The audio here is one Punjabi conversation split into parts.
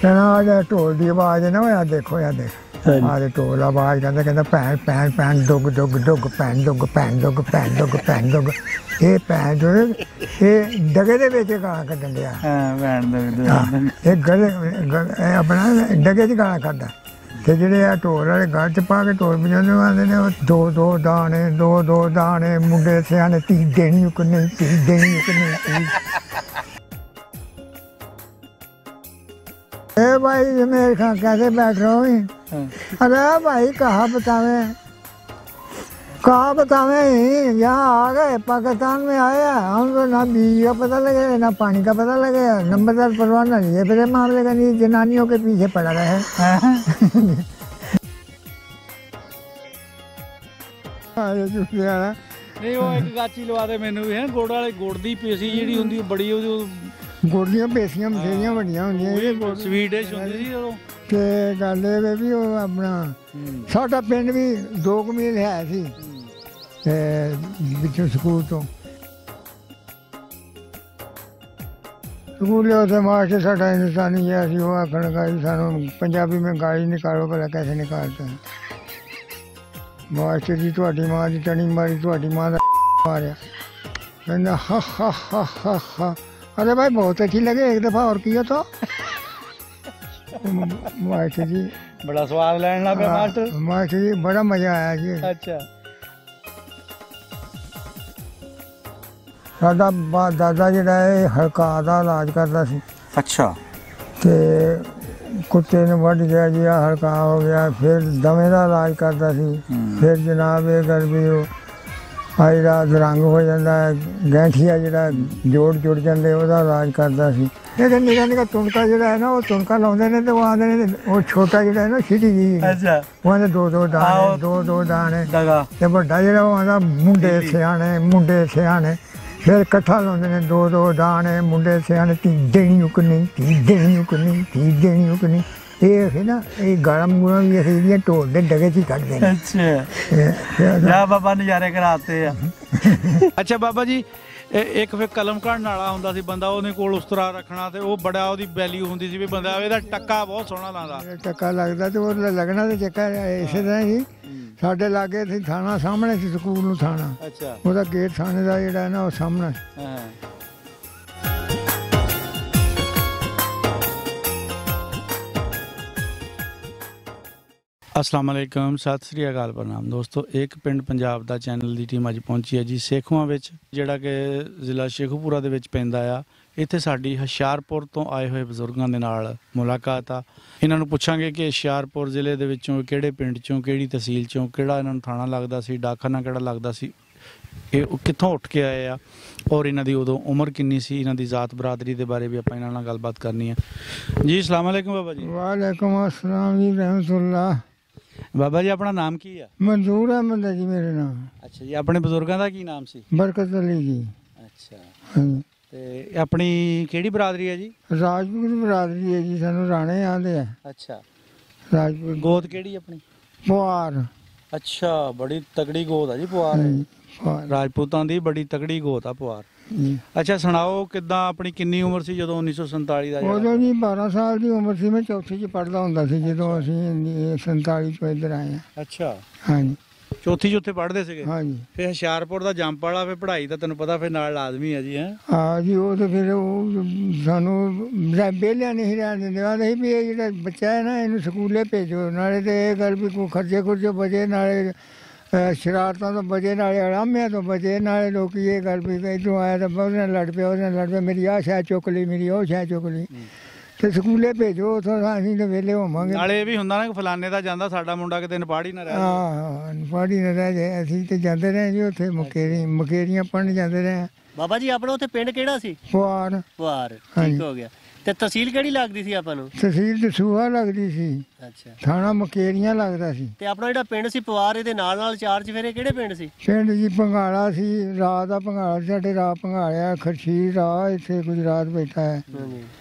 कहना ढोल की आवाज है ना, यार देखो यार देख आरे ढोल आवाज कहता भैन भैन भैन दुग दुग दुग भैन दुग भैन दुग भैन दुग भैन दुग ये भैन जो ये डगे दे विच गाना कड्डन दिया भैन दुग ये गले अपना डगे च गाना कड्डदा ते जेह्ड़े आ ढोल वाले गल च पा के ढोल बजांदे आंदे ने दो दो दाने मुंडे सियाने धी देनी उकने धी देनी उकने भाई मेरे खां कैसे बैठ रहा हूँ? अरे भाई कहाँ बतावे यहाँ आ गए पाकिस्तान में आए हैं हम तो ना बीज का पता लगे ना पानी का पता लगे नंबरदार परवाना नहीं है फिर मामले का नहीं जनानियों के पीछे पड़ा रहे नहीं वो एक गाची लवा दे मैनू भी है गुड़ वाले गुड़ दी पेसी जिहड़ी हुंदी बड़ी गुड़ दी पेसियां बथेरियां बड़ियां होंदियां स्वीट डिश हुंदी सी उदों ते गल एह भी वो अपना साडा पिंड भी 2 मील है सी ते विचों स्कूल तो स्कूल उसे मास्टर साडा हिंदुस्तानी है सी वो आखन लगा सानू पंजाबी में गाली निकालो भला कैसे निकालते हैं मास्टर जी तुहाडी मां दी टनी मारी तुहाडी मां दा मारिया कहंदा हा हा हा हा हा अरे भाई बहुत अच्छी लगे एक दफा और किया तो मास्टर जी बड़ा स्वाद लेना पे मास्टर जी बड़ा मजा आया जी अच्छा साडा दादा जिहड़ा है हड़का दा इलाज करदा सी अच्छा ते कुत्ते ने वढ़ गया जी हड़का हो गया फिर दमे का इलाज करता सी फिर जनाब ये गल भी आई रात रंग हो जाता है गैंठिया जो जोड़ जुड़ जाते वह इलाज करता सी लेकिन निका निका तुनका जो है ना वो तुनका लाते हैं तो वो आते हैं वो छोटा जो है ना सीटी जी वो आते दो दाने ते बड़ा जो आता मुंडे सियाने फिर कट्ठा लाते हैं दो दाने मुंडे सियाने धी देनी उकनी धी देनी उकनी धी देनी उकनी ये है ना ये गरम गुरम ये है ढोल के डगे च कट देने अच्छा बाबा नज़ारे कराते हैं अच्छा बाबा जी एक फिर कलम घड़न वाला हुंदा सी बंदा ਉਹਨੇ ਕੋਲ ਉਸ ਤਰ੍ਹਾਂ ਰੱਖਣਾ ਤੇ ਉਹ ਬੜਾ ਉਹਦੀ ਵੈਲਿਊ ਹੁੰਦੀ ਸੀ ਵੀ ਬੰਦਾ ਇਹਦਾ ਟੱਕਾ ਬਹੁਤ ਸੋਹਣਾ ਲਾਉਂਦਾ ਟੱਕਾ ਲੱਗਦਾ ਤੇ ਉਹ ਲੱਗਣਾ ਤੇ ਚੱਕਾ ਇਸੇ ਤਰ੍ਹਾਂ ਹੀ ਸਾਡੇ ਲਾਗੇ ਸੀ ਥਾਣਾ ਸਾਹਮਣੇ ਸੀ ਸਕੂਲ ਨੂੰ ਥਾਣਾ ਅੱਛਾ ਉਹਦਾ ਗੇਟ ਥਾਣੇ ਦਾ ਜਿਹੜਾ ਨਾ ਉਹ ਸਾਹਮਣੇ ਹਾਂ अस्सलाम वालेकुम सत श्री अकाल प्रणाम दोस्तों एक पिंड पंजाब दा चैनल की टीम अज पहुंची है जी सेखों विच जिहड़ा कि जिला शेखूपुरा दे विच पैंदा आ इत्थे साडी हुशियारपुर तो आए हुए बजुर्गों के नाल मुलाकात आ इन्हां नूं पुछांगे कि हुशियारपुर जिले दे विचों किहड़े पिंड चों किहड़ी तहसील चों किहड़ा इन्हां नूं थाणा लगदा सी डाकखाना किहड़ा लगदा सी ये कित्थों उठ के आए आ और इन्हां दी उदों उम्र किन्नी सी इन्हां दी जात बरादरी दे बारे भी आपां इन्हां नाल गलबात करनी है जी अस्सलाम वालेकुम बाबा जी वालेकुम अस्सलाम जी रहमतुल्लाह बाबा जी अपना नाम की है मंजूर अहमद है जी मेरे नाम अच्छा जी अपने बजुर्गों का की नाम सी बरकत अली जी अच्छा ते अपनी केड़ी बरादरी है जी राजपूत बरादरी है जी सानू राणे आंदे है अच्छा राजपूत गोद केड़ी अपनी पुआर अच्छा बड़ी तगड़ी गोद है जी पुआर राजपूतां दी बड़ी तगड़ी गोद आ पुआर अच्छा सुनाओ किद्दां अपनी किन्नी उम्र सी जदों 1947 दा उदों जी 12 साल की उम्र सी मैं चौथी च पढ़दा हुंदा सी जदों असीं 47 ਤੋਂ इधर आए हैं अच्छा हाँ जी चौथी च उत्थे पढ़दे सीगे हाँ जी फिर हुशियारपुर दा जंप वाला फिर पढ़ाई दा तैनूं पता फिर नाल लाजमी है जी हैं हाँ जी वो तो फिर सानू बेलिया नहीं रहन दिंदे आखदे भी ये जेह्ड़ा बच्चा है ना इहनूं स्कूले भेजो नाले ते एह् गल भी कोई खर्चे खुर्चे बचे नाले शरारतां तो बचे नाले अड़ामियां तो बचे नाले लोग ये गल भी इधरों आया तो उसने लड़ पे मेरी आ शै चुक ली मेरी ओह शै चुक ली ते स्कूले भेजो उत्थों असीं ते वेले होवांगे नाले भी हुंदा ना कि फलाने दा जांदा साडा मुंडा किते नपाड़ी ना रह हाँ नपाड़ी ना रह जाए असीं ते जांदे रहे जी उत्थे मुकेरियां पढ़न जांदे रहे बाबा जी अपना उत्थे पिंड किहड़ा सी पुआर ठीक हो गया ते तहसील केड़ी लगदी सी आपां नूं तहसील दसूहा लगदी सी अच्छा थाना मुकेरियां लगदा सी ते अपना जेहड़ा पिंड सी पुआर इहदे नाल नाल चार च फिर किहड़े पिंड सी पिंड जी भंगाला सी राह दा भंगाला साडे राह भंगालिया खरशीर राह इत्थे गुजरात बैठा है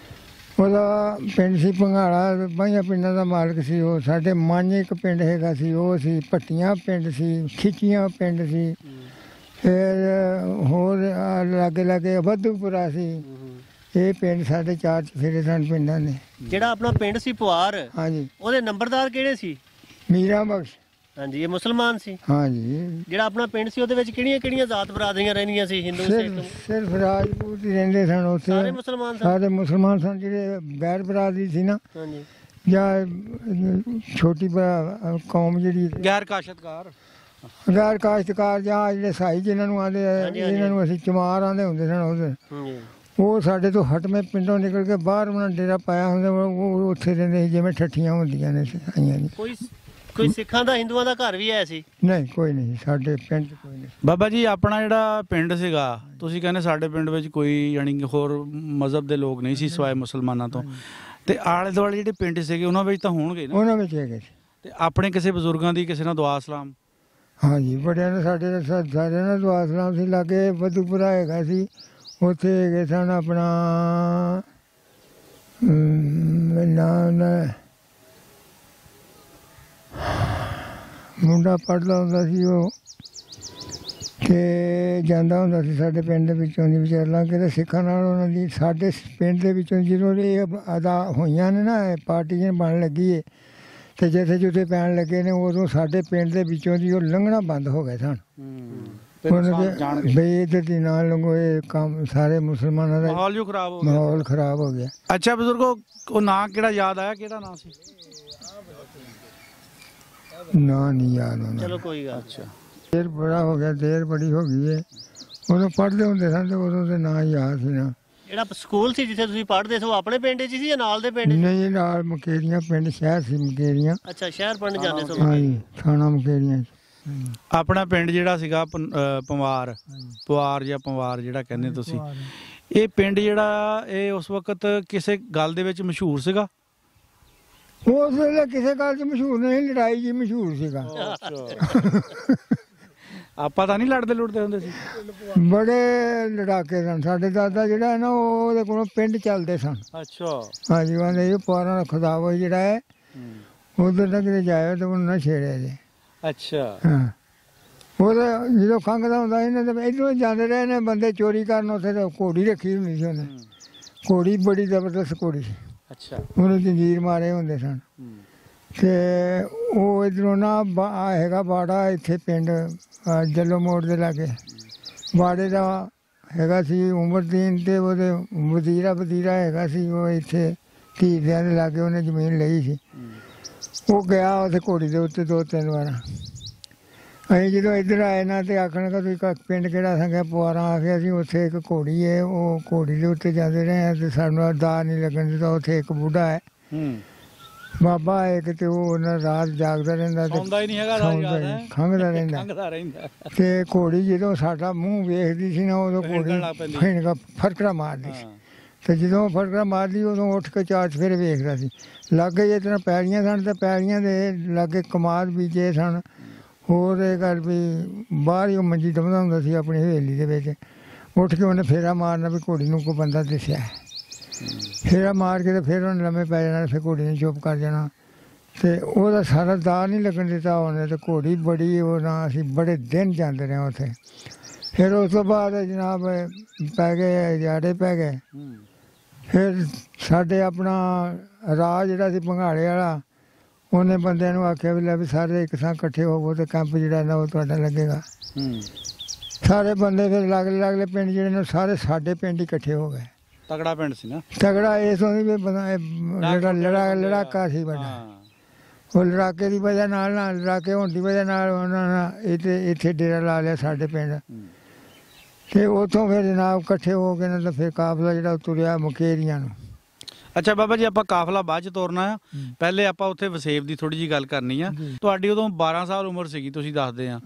ਉਹਦਾ ਪਿੰਡ ਸੀ ਭੰਗਾਲਾ 22 ਪਿੰਡਾਂ ਦਾ ਮਾਲਕ ਸੀ ਉਹ ਸਾਡੇ ਮਾਝੇ ਇੱਕ ਪਿੰਡ ਹੈਗਾ ਸੀ ਉਹ ਸੀ ਭੱਟੀਆਂ ਪਿੰਡ ਸੀ ਖਿੱਚੀਆਂ ਪਿੰਡ ਸੀ ਫਿਰ ਹੋਰ ਲਾਗੇ ਲਾਗੇ ਬੱਧੂਪੁਰਾ ਸੀ ਇਹ ਪਿੰਡ ਸਾਡੇ 4 ਚਫੇਰੇ ਸਨ ਪਿੰਡਾਂ ਦੇ। ਜਿਹੜਾ ਆਪਣਾ ਪਿੰਡ ਸੀ ਪਵਾਰ, ਹਾਂਜੀ। ਉਹਦੇ ਨੰਬਰਦਾਰ ਕਿਹੜੇ ਸੀ? ਮੀਰਾ ਬਖਸ਼। ਹਾਂਜੀ, ਇਹ ਮੁਸਲਮਾਨ ਸੀ। ਹਾਂਜੀ। ਜਿਹੜਾ ਆਪਣਾ ਪਿੰਡ ਸੀ ਉਹਦੇ ਵਿੱਚ ਕਿਹੜੀਆਂ ਜ਼ਾਤ ਬਰਾਦਰੀਆਂ ਰਹਿੰਦੀਆਂ ਸੀ? ਹਿੰਦੂ, ਸਿੱਖ? ਸਿਰਫ ਰਾਜਪੂਤ ਹੀ ਰਹਿੰਦੇ ਸਨ ਉੱਥੇ। ਸਾਰੇ ਮੁਸਲਮਾਨ ਸਨ? ਸਾਰੇ ਮੁਸਲਮਾਨ ਸਨ। ਜਿਹੜੇ ਗੈਰ ਬਰਾਦਰੀ ਸੀ ਨਾ, ਹਾਂਜੀ, ਜਾਂ ਛੋਟੀ ਕੌਮ ਜਿਹੜੀ ਗੈਰ ਕਾਸ਼ਤਕਾਰ, ਗੈਰ ਕਾਸ਼ਤਕਾਰ, ਜਾਂ ਜਿਹੜੇ ਸਾਈ ਜਿਨ੍ਹਾਂ ਨੂੰ ਆਂਦੇ, ਇਹਨਾਂ ਨੂੰ ਅਸੀਂ ਚਮਾਰ ਆਂਦੇ ਹੁੰਦੇ ਸਨ ਉਹਦੇ। ਹਾਂਜੀ। ਉਹ ਸਾਡੇ ਤੋਂ ਹਟਵੇਂ ਪਿੰਡੋਂ ਨਿਕਲ ਕੇ ਬਾਹਰ ਉਹਨਾਂ ਡੇਰਾ ਪਾਇਆ ਹੁੰਦਾ, ਉਹ ਉੱਥੇ ਰਹਿੰਦੇ ਸੀ ਜਿਵੇਂ ਠੱਠੀਆਂ ਹੁੰਦੀਆਂ ਨੇ ਆਈਆਂ ਜੀ। ਕੋਈ ਸਿੱਖਾਂ ਦਾ, ਹਿੰਦੂਆਂ ਦਾ ਘਰ ਵੀ ਹੈ ਸੀ? ਨਹੀਂ, ਕੋਈ ਨਹੀਂ ਸਾਡੇ ਪਿੰਡ 'ਚ ਕੋਈ ਨਹੀਂ। ਬਾਬਾ ਜੀ ਆਪਣਾ ਜਿਹੜਾ ਪਿੰਡ ਸੀਗਾ, ਤੁਸੀਂ ਕਹਿੰਦੇ ਸਾਡੇ ਪਿੰਡ ਵਿੱਚ ਕੋਈ ਯਾਨੀ ਹੋਰ ਮਜ਼ਹਬ ਦੇ ਲੋਕ ਨਹੀਂ ਸੀ ਸਿਵਾਏ ਮੁਸਲਮਾਨਾਂ ਤੋਂ, ਤੇ ਆਲੇ ਦੁਆਲੇ ਜਿਹੜੇ ਪਿੰਡ ਸੀਗੇ ਉਹਨਾਂ ਵਿੱਚ ਤਾਂ ਹੋਣਗੇ ਨਾ? ਉਹਨਾਂ ਵਿੱਚ ਹੈਗੇ ਸੀ। ਤੇ ਆਪਣੇ ਕਿਸੇ ਬਜ਼ੁਰਗਾਂ ਦੀ ਕਿਸੇ ਨਾਲ ਦੁਆ ਸਲਾਮ? ਹਾਂਜੀ, ਬੜਿਆਂ ਨੇ ਸਾਡੇ ਨਾਲ ਦੁਆ ਸਲਾਮ ਸੀ। ਲਾਗੇ ਬਦੂਪੁਰਾ ਹੈਗਾ ਸੀ, ਉੱਥੇ ਹੈਗੇ ਸਨ ਆਪਣਾ ਮੁੰਡਾ ਪੜ੍ਹਦਾ ਹੁੰਦਾ ਸੀ ਉਹ, ਤੇ ਜਾਂਦਾ ਹੁੰਦਾ ਸੀ ਸਾਡੇ ਪਿੰਡ ਦੇ ਵਿੱਚੋਂ ਦੀ ਵਿਚਾਰਲਾ ਕਿਤੇ ਸਿੱਖਾਂ ਨਾਲ ਉਹਨਾਂ ਦੀ। ਸਾਡੇ ਪਿੰਡ ਦੇ ਵਿੱਚੋਂ ਜਦੋਂ ਇਹ ਅਦਾ ਹੋਈਆਂ ਨੇ ਨਾ, ਪਾਰਟੀਆਂ ਬਣ ਲੱਗੀ ਹੈ ਤੇ ਜਿੱਥੇ ਪੈਣ ਲੱਗੇ ਨੇ, ਉਦੋਂ ਸਾਡੇ ਪਿੰਡ ਦੇ ਵਿੱਚੋਂ ਦੀ ਉਹ ਲੰਘਣਾ ਬੰਦ ਹੋ ਗਏ ਸਨ। ਬਈ ਇੱਧਰ ਦੀ ਨਾਲ ਲੰਘੋ, ਇਹ ਕੰਮ ਸਾਰੇ ਮੁਸਲਮਾਨਾਂ ਦਾ ਮਾਹੌਲ ਖਰਾਬ ਹੋ ਗਿਆ। ਅੱਛਾ ਬਜ਼ੁਰਗੋ, ਉਹ ਨਾਂ ਕਿਹੜਾ ਯਾਦ ਆਇਆ? ਕਿਹੜਾ ਨਾਂ ਸੀ? ਨਾਂ ਨਹੀਂ ਯਾਦ ਆਉਂਦਾ। ਚਲੋ ਕੋਈ ਗੱਲ। ਅੱਛਾ, ਦੇਰ ਬੜਾ ਹੋ ਗਿਆ, ਦੇਰ ਬੜੀ ਹੋ ਗਈ ਹੈ। ਉਦੋਂ ਪੜ੍ਹਦੇ ਹੁੰਦੇ ਸਨ ਤੇ ਉਦੋਂ ਦੇ ਨਾਂ ਯਾਦ ਸੀ ਨਾ। ਜਿਹੜਾ ਸਕੂਲ ਸੀ ਜਿੱਥੇ ਤੁਸੀਂ ਪੜ੍ਹਦੇ ਸੀ, ਉਹ ਆਪਣੇ ਪਿੰਡ 'ਚ ਸੀ ਜਾਂ ਨਾਲ ਦੇ ਪਿੰਡ? ਨਹੀਂ, ਨਾਲ ਮੁਕੇਰੀਆਂ ਪਿੰਡ, ਸ਼ਹਿਰ ਸੀ ਮੁਕੇਰੀਆਂ। ਅੱਛਾ, ਸ਼ਹਿਰ ਪੜ੍ਹਨ ਜਾਂਦੇ ਸੀ? ਹਾਂਜੀ, ਥਾਣਾ ਮੁਕੇਰੀਆਂ। ਆਪਣਾ ਪਿੰਡ ਜਿਹੜਾ ਸੀਗਾ ਪਵਾਰ ਜਾਂ ਪੰਵਾਰ ਜਿਹੜਾ ਕਹਿੰਦੇ ਤੁਸੀਂ, ਇਹ ਪਿੰਡ ਜਿਹੜਾ ਇਹ ਉਸ ਵਕਤ ਕਿਸੇ ਗੱਲ ਦੇ ਵਿੱਚ ਮਸ਼ਹੂਰ ਸੀਗਾ? ਉਸ ਵੇਲੇ ਕਿਸੇ ਗੱਲ 'ਚ ਮਸ਼ਹੂਰ ਨਹੀਂ, ਲੜਾਈ ਜੀ ਮਸ਼ਹੂਰ ਸੀਗਾ। ਆਪਾਂ ਤਾਂ ਨਹੀਂ ਲੜਦੇ ਹੁੰਦੇ ਸੀ? ਬੜੇ ਲੜਾਕੇ ਸਨ ਸਾਡੇ ਦਾਦਾ ਜਿਹੜਾ ਹੈ ਨਾ, ਉਹਦੇ ਕੋਲੋਂ ਪਿੰਡ ਚੱਲਦੇ ਸਨ। ਅੱਛਾ। ਹਾਂਜੀ, ਕਹਿੰਦੇ ਇਹ ਪੁਆਰਾਂ ਦਾ ਖੁਦਾਵਾ ਜਿਹੜਾ ਹੈ, ਉਧਰ ਤੱਕ ਕਿਤੇ ਜਾਇਓ ਤਾਂ ਉਹਨੂੰ ਨਾ ਛੇੜਿਆ ਜੇ। ਅੱਛਾ। ਹਾਂ, ਉਹਦਾ ਜਦੋਂ ਖੰਘਦਾ ਹੁੰਦਾ ਸੀ ਨਾ, ਤਾਂ ਇੱਧਰੋਂ ਜਾਂਦੇ ਰਹੇ ਨੇ ਬੰਦੇ ਚੋਰੀ ਕਰਨ। ਉੱਥੇ ਤਾਂ ਘੋੜੀ ਰੱਖੀ ਹੁੰਦੀ ਸੀ ਉਹਨੇ, ਘੋੜੀ ਬੜੀ ਜ਼ਬਰਦਸਤ ਘੋੜੀ ਸੀ। ਅੱਛਾ। ਉਹਨੂੰ ਜੰਜੀਰ ਮਾਰੇ ਹੁੰਦੇ ਸਨ। ਤੇ ਉਹ ਇੱਧਰੋਂ ਨਾ ਹੈਗਾ ਬਾੜਾ, ਇੱਥੇ ਪਿੰਡ ਜੱਲੋ ਮੋੜ ਦੇ ਲਾਗੇ ਬਾੜੇ ਦਾ ਹੈਗਾ ਸੀ ਉਮਰਦੀਨ, ਤੇ ਉਹਦੇ ਵਜ਼ੀਰਾ ਹੈਗਾ ਸੀ, ਉਹ ਇੱਥੇ ਧੀਰਿਆਂ ਦੇ ਲਾਗੇ ਉਹਨੇ ਜ਼ਮੀਨ ਲਈ ਸੀ। ਉਹ ਗਿਆ ਉੱਥੇ ਘੋੜੀ ਦੇ ਉੱਤੇ 2-3 ਵਾਰ। ਅਸੀਂ ਜਦੋਂ ਇੱਧਰ ਆਏ ਨਾ ਤੇ ਆਖਣਗਾ ਤੁਸੀਂ ਪਿੰਡ ਕਿਹੜਾ ਸੰਗਿਆ? ਪੁਆਰਾਂ ਆ ਕੇ ਅਸੀਂ ਉੱਥੇ ਇੱਕ ਘੋੜੀ ਹੈ, ਉਹ ਘੋੜੀ ਦੇ ਉੱਤੇ ਜਾਂਦੇ ਰਹੇ ਤੇ ਸਾਨੂੰ ਦਾਅ ਨਹੀਂ ਲੱਗਣ ਦਿੱਤਾ। ਉੱਥੇ ਇੱਕ ਬੁੱਢਾ ਹੈ, ਬਾਬਾ ਹੈ ਕਿ, ਤੇ ਉਹ ਉਹਨਾਂ ਰਾਤ ਜਾਗਦਾ ਰਹਿੰਦਾ, ਖੰਘਦਾ ਰਹਿੰਦਾ। ਤੇ ਘੋੜੀ ਜਦੋਂ ਸਾਡਾ ਮੂੰਹ ਵੇਖਦੀ ਸੀ ਨਾ, ਉਦੋਂ ਘੋੜੀ ਫਿਣਕਾ ਫਰਕੜਾ ਮਾਰਦੀ ਸੀ। ਤੇ ਜਦੋਂ ਫਰਕੜਾ ਮਾਰਦੀ, ਉਦੋਂ ਉੱਠ ਕੇ 4 ਚਫੇਰੇ ਵੇਖਦਾ ਸੀ। ਲਾਗੇ ਜਿਸ ਤਰ੍ਹਾਂ ਪੈਲੀਆਂ ਸਨ, ਤੇ ਪੈਲੀਆਂ ਦੇ ਲਾਗੇ ਕਮਾਦ ਬੀਜੇ ਸਨ। ਹੋਰ ਇਹ ਗੱਲ ਵੀ ਬਾਹਰ ਹੀ ਉਹ ਮੰਜੀ ਡੰਮਦਾ ਹੁੰਦਾ ਸੀ ਆਪਣੀ ਹਵੇਲੀ ਦੇ ਵਿੱਚ। ਉੱਠ ਕੇ ਉਹਨੇ ਫੇਰਾ ਮਾਰਨਾ ਵੀ ਘੋੜੀ ਨੂੰ ਕੋਈ ਬੰਦਾ ਦਿਸਿਆ। ਫੇਰਾ ਮਾਰ ਕੇ ਤੇ ਫਿਰ ਉਹਨੇ ਲੰਮੇ ਪੈ ਜਾਣਾ, ਫਿਰ ਘੋੜੀ ਨੇ ਚੁੱਪ ਕਰ ਜਾਣਾ। ਤੇ ਉਹਦਾ ਸਾਰਾ ਦਾਅ ਨਹੀਂ ਲੱਗਣ ਦਿੱਤਾ ਉਹਨੇ। ਤੇ ਘੋੜੀ ਬੜੀ, ਉਹ ਨਾ ਅਸੀਂ ਬੜੇ ਦਿਨ ਜਾਂਦੇ ਰਹੇ ਉੱਥੇ। ਫਿਰ ਉਸ ਤੋਂ ਬਾਅਦ ਜਨਾਬ ਪੈ ਗਏ ਜਾੜੇ ਪੈ ਗਏ। ਫਿਰ ਸਾਡੇ ਆਪਣਾ ਰਾਹ ਜਿਹੜਾ ਸੀ ਭੰਗਾਲੇ ਵਾਲਾ, ਉਹਨੇ ਬੰਦਿਆਂ ਨੂੰ ਆਖਿਆ ਵੀ ਲੈ ਵੀ ਸਾਰੇ ਇੱਕ ਥਾਂ ਇਕੱਠੇ ਹੋਵੋ ਤੇ ਕੈਂਪ ਜਿਹੜਾ ਨਾ ਉਹ ਤੁਹਾਡਾ ਲੱਗੇਗਾ। ਸਾਰੇ ਬੰਦੇ ਫਿਰ ਲਾਗਲੇ ਪਿੰਡ ਜਿਹੜੇ ਨੇ ਸਾਰੇ ਸਾਡੇ ਪਿੰਡ ਹੀ ਇਕੱਠੇ ਹੋ ਗਏ। ਤਗੜਾ ਪਿੰਡ ਸੀ ਨਾ? ਤਗੜਾ ਇਸ ਹੋਈ ਵੀ ਲੜਾਕਾ ਸੀ ਵੱਡਾ। ਉਹ ਲੜਾਕੇ ਦੀ ਵਜ੍ਹਾ ਨਾਲ ਲੜਾਕੇ ਹੋਣ ਦੀ ਵਜ੍ਹਾ ਨਾਲ ਉਹਨਾਂ ਨੇ ਇੱਥੇ ਡੇਰਾ ਲਾ ਲਿਆ ਸਾਡੇ ਪਿੰਡ। ਤੇ ਉੱਥੋਂ ਫਿਰ ਜਨਾਬ ਇਕੱਠੇ ਹੋ ਕੇ ਨਾ ਤਾਂ ਫਿਰ ਕਾਫਲਾ ਜਿਹੜਾ ਤੁਰਿਆ ਮੁਕੇਰੀਆਂ ਨੂੰ। ਅੱਛਾ ਬਾਬਾ ਜੀ, ਆਪਾਂ ਕਾਫਲਾ ਬਾਅਦ ਚ ਤੋਰਨਾ ਆ, ਪਹਿਲੇ ਆਪਾਂ ਉੱਥੇ ਵਸੇਬ ਦੀ ਥੋੜੀ ਜਿਹੀ ਗੱਲ ਕਰਨੀ ਆ। ਤੁਹਾਡੀ ਉਦੋਂ 12 ਸਾਲ ਉਮਰ ਸੀਗੀ, ਤੁਸੀਂ ਦੱਸਦੇ ਆ।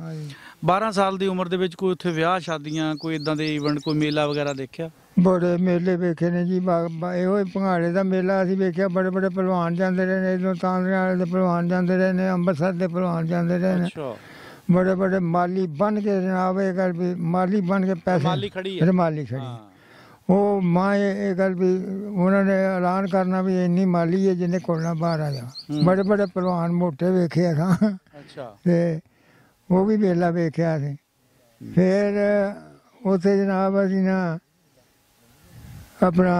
12 ਸਾਲ ਦੀ ਉਮਰ ਦੇ ਵਿੱਚ ਕੋਈ ਉੱਥੇ ਵਿਆਹ ਸ਼ਾਦੀਆਂ, ਕੋਈ ਇਦਾਂ ਦੇ ਇਵੈਂਟ, ਕੋਈ ਮੇਲਾ ਵਗੈਰਾ ਦੇਖਿਆ? ਬੜੇ ਮੇਲੇ ਵੇਖੇ ਨੇ ਜੀ। ਇਹੋ ਹੀ ਭੰਗਾਲੇ ਦਾ ਮੇਲਾ ਅਸੀਂ ਵੇਖਿਆ। ਬੜੇ ਪਹਿਲਵਾਨ ਜਾਂਦੇ ਰਹੇ ਨੇ, ਇੱਧਰੋਂ ਤਾਂਦਰੇ ਵਾਲੇ ਦੇ ਪਹਿਲਵਾਨ ਜਾਂਦੇ ਰਹੇ ਨੇ, ਅੰਮ੍ਰਿਤਸਰ ਦੇ ਪਹਿਲਵਾਨ ਜਾਂਦੇ ਰਹੇ ਨੇ। ਬੜੇ ਮਾਲੀ ਬਣ ਕੇ ਜਨਾਬ, ਇਹ ਗੱਲ ਵੀ ਮਾਲੀ ਬਣ ਕੇ ਪੈਸੇ ਰਮਾਲੀ ਖੜੀ। ਉਹ ਮਾਂ ਇਹ ਗੱਲ ਵੀ ਉਹਨਾਂ ਨੇ ਐਲਾਨ ਕਰਨਾ ਵੀ ਇੰਨੀ ਮਾਲੀ ਹੈ ਜਿਹਨੇ ਕੋਲ ਨਾ ਬਾਹਰ ਆ ਜਾ। ਬੜੇ ਪਹਿਲਵਾਨ ਮੋਟੇ ਵੇਖੇ ਆ। ਤੇ ਉਹ ਵੀ ਮੇਲਾ ਵੇਖਿਆ ਸੀ। ਫਿਰ ਉੱਥੇ ਜਨਾਬ ਅਸੀਂ ਨਾ अपना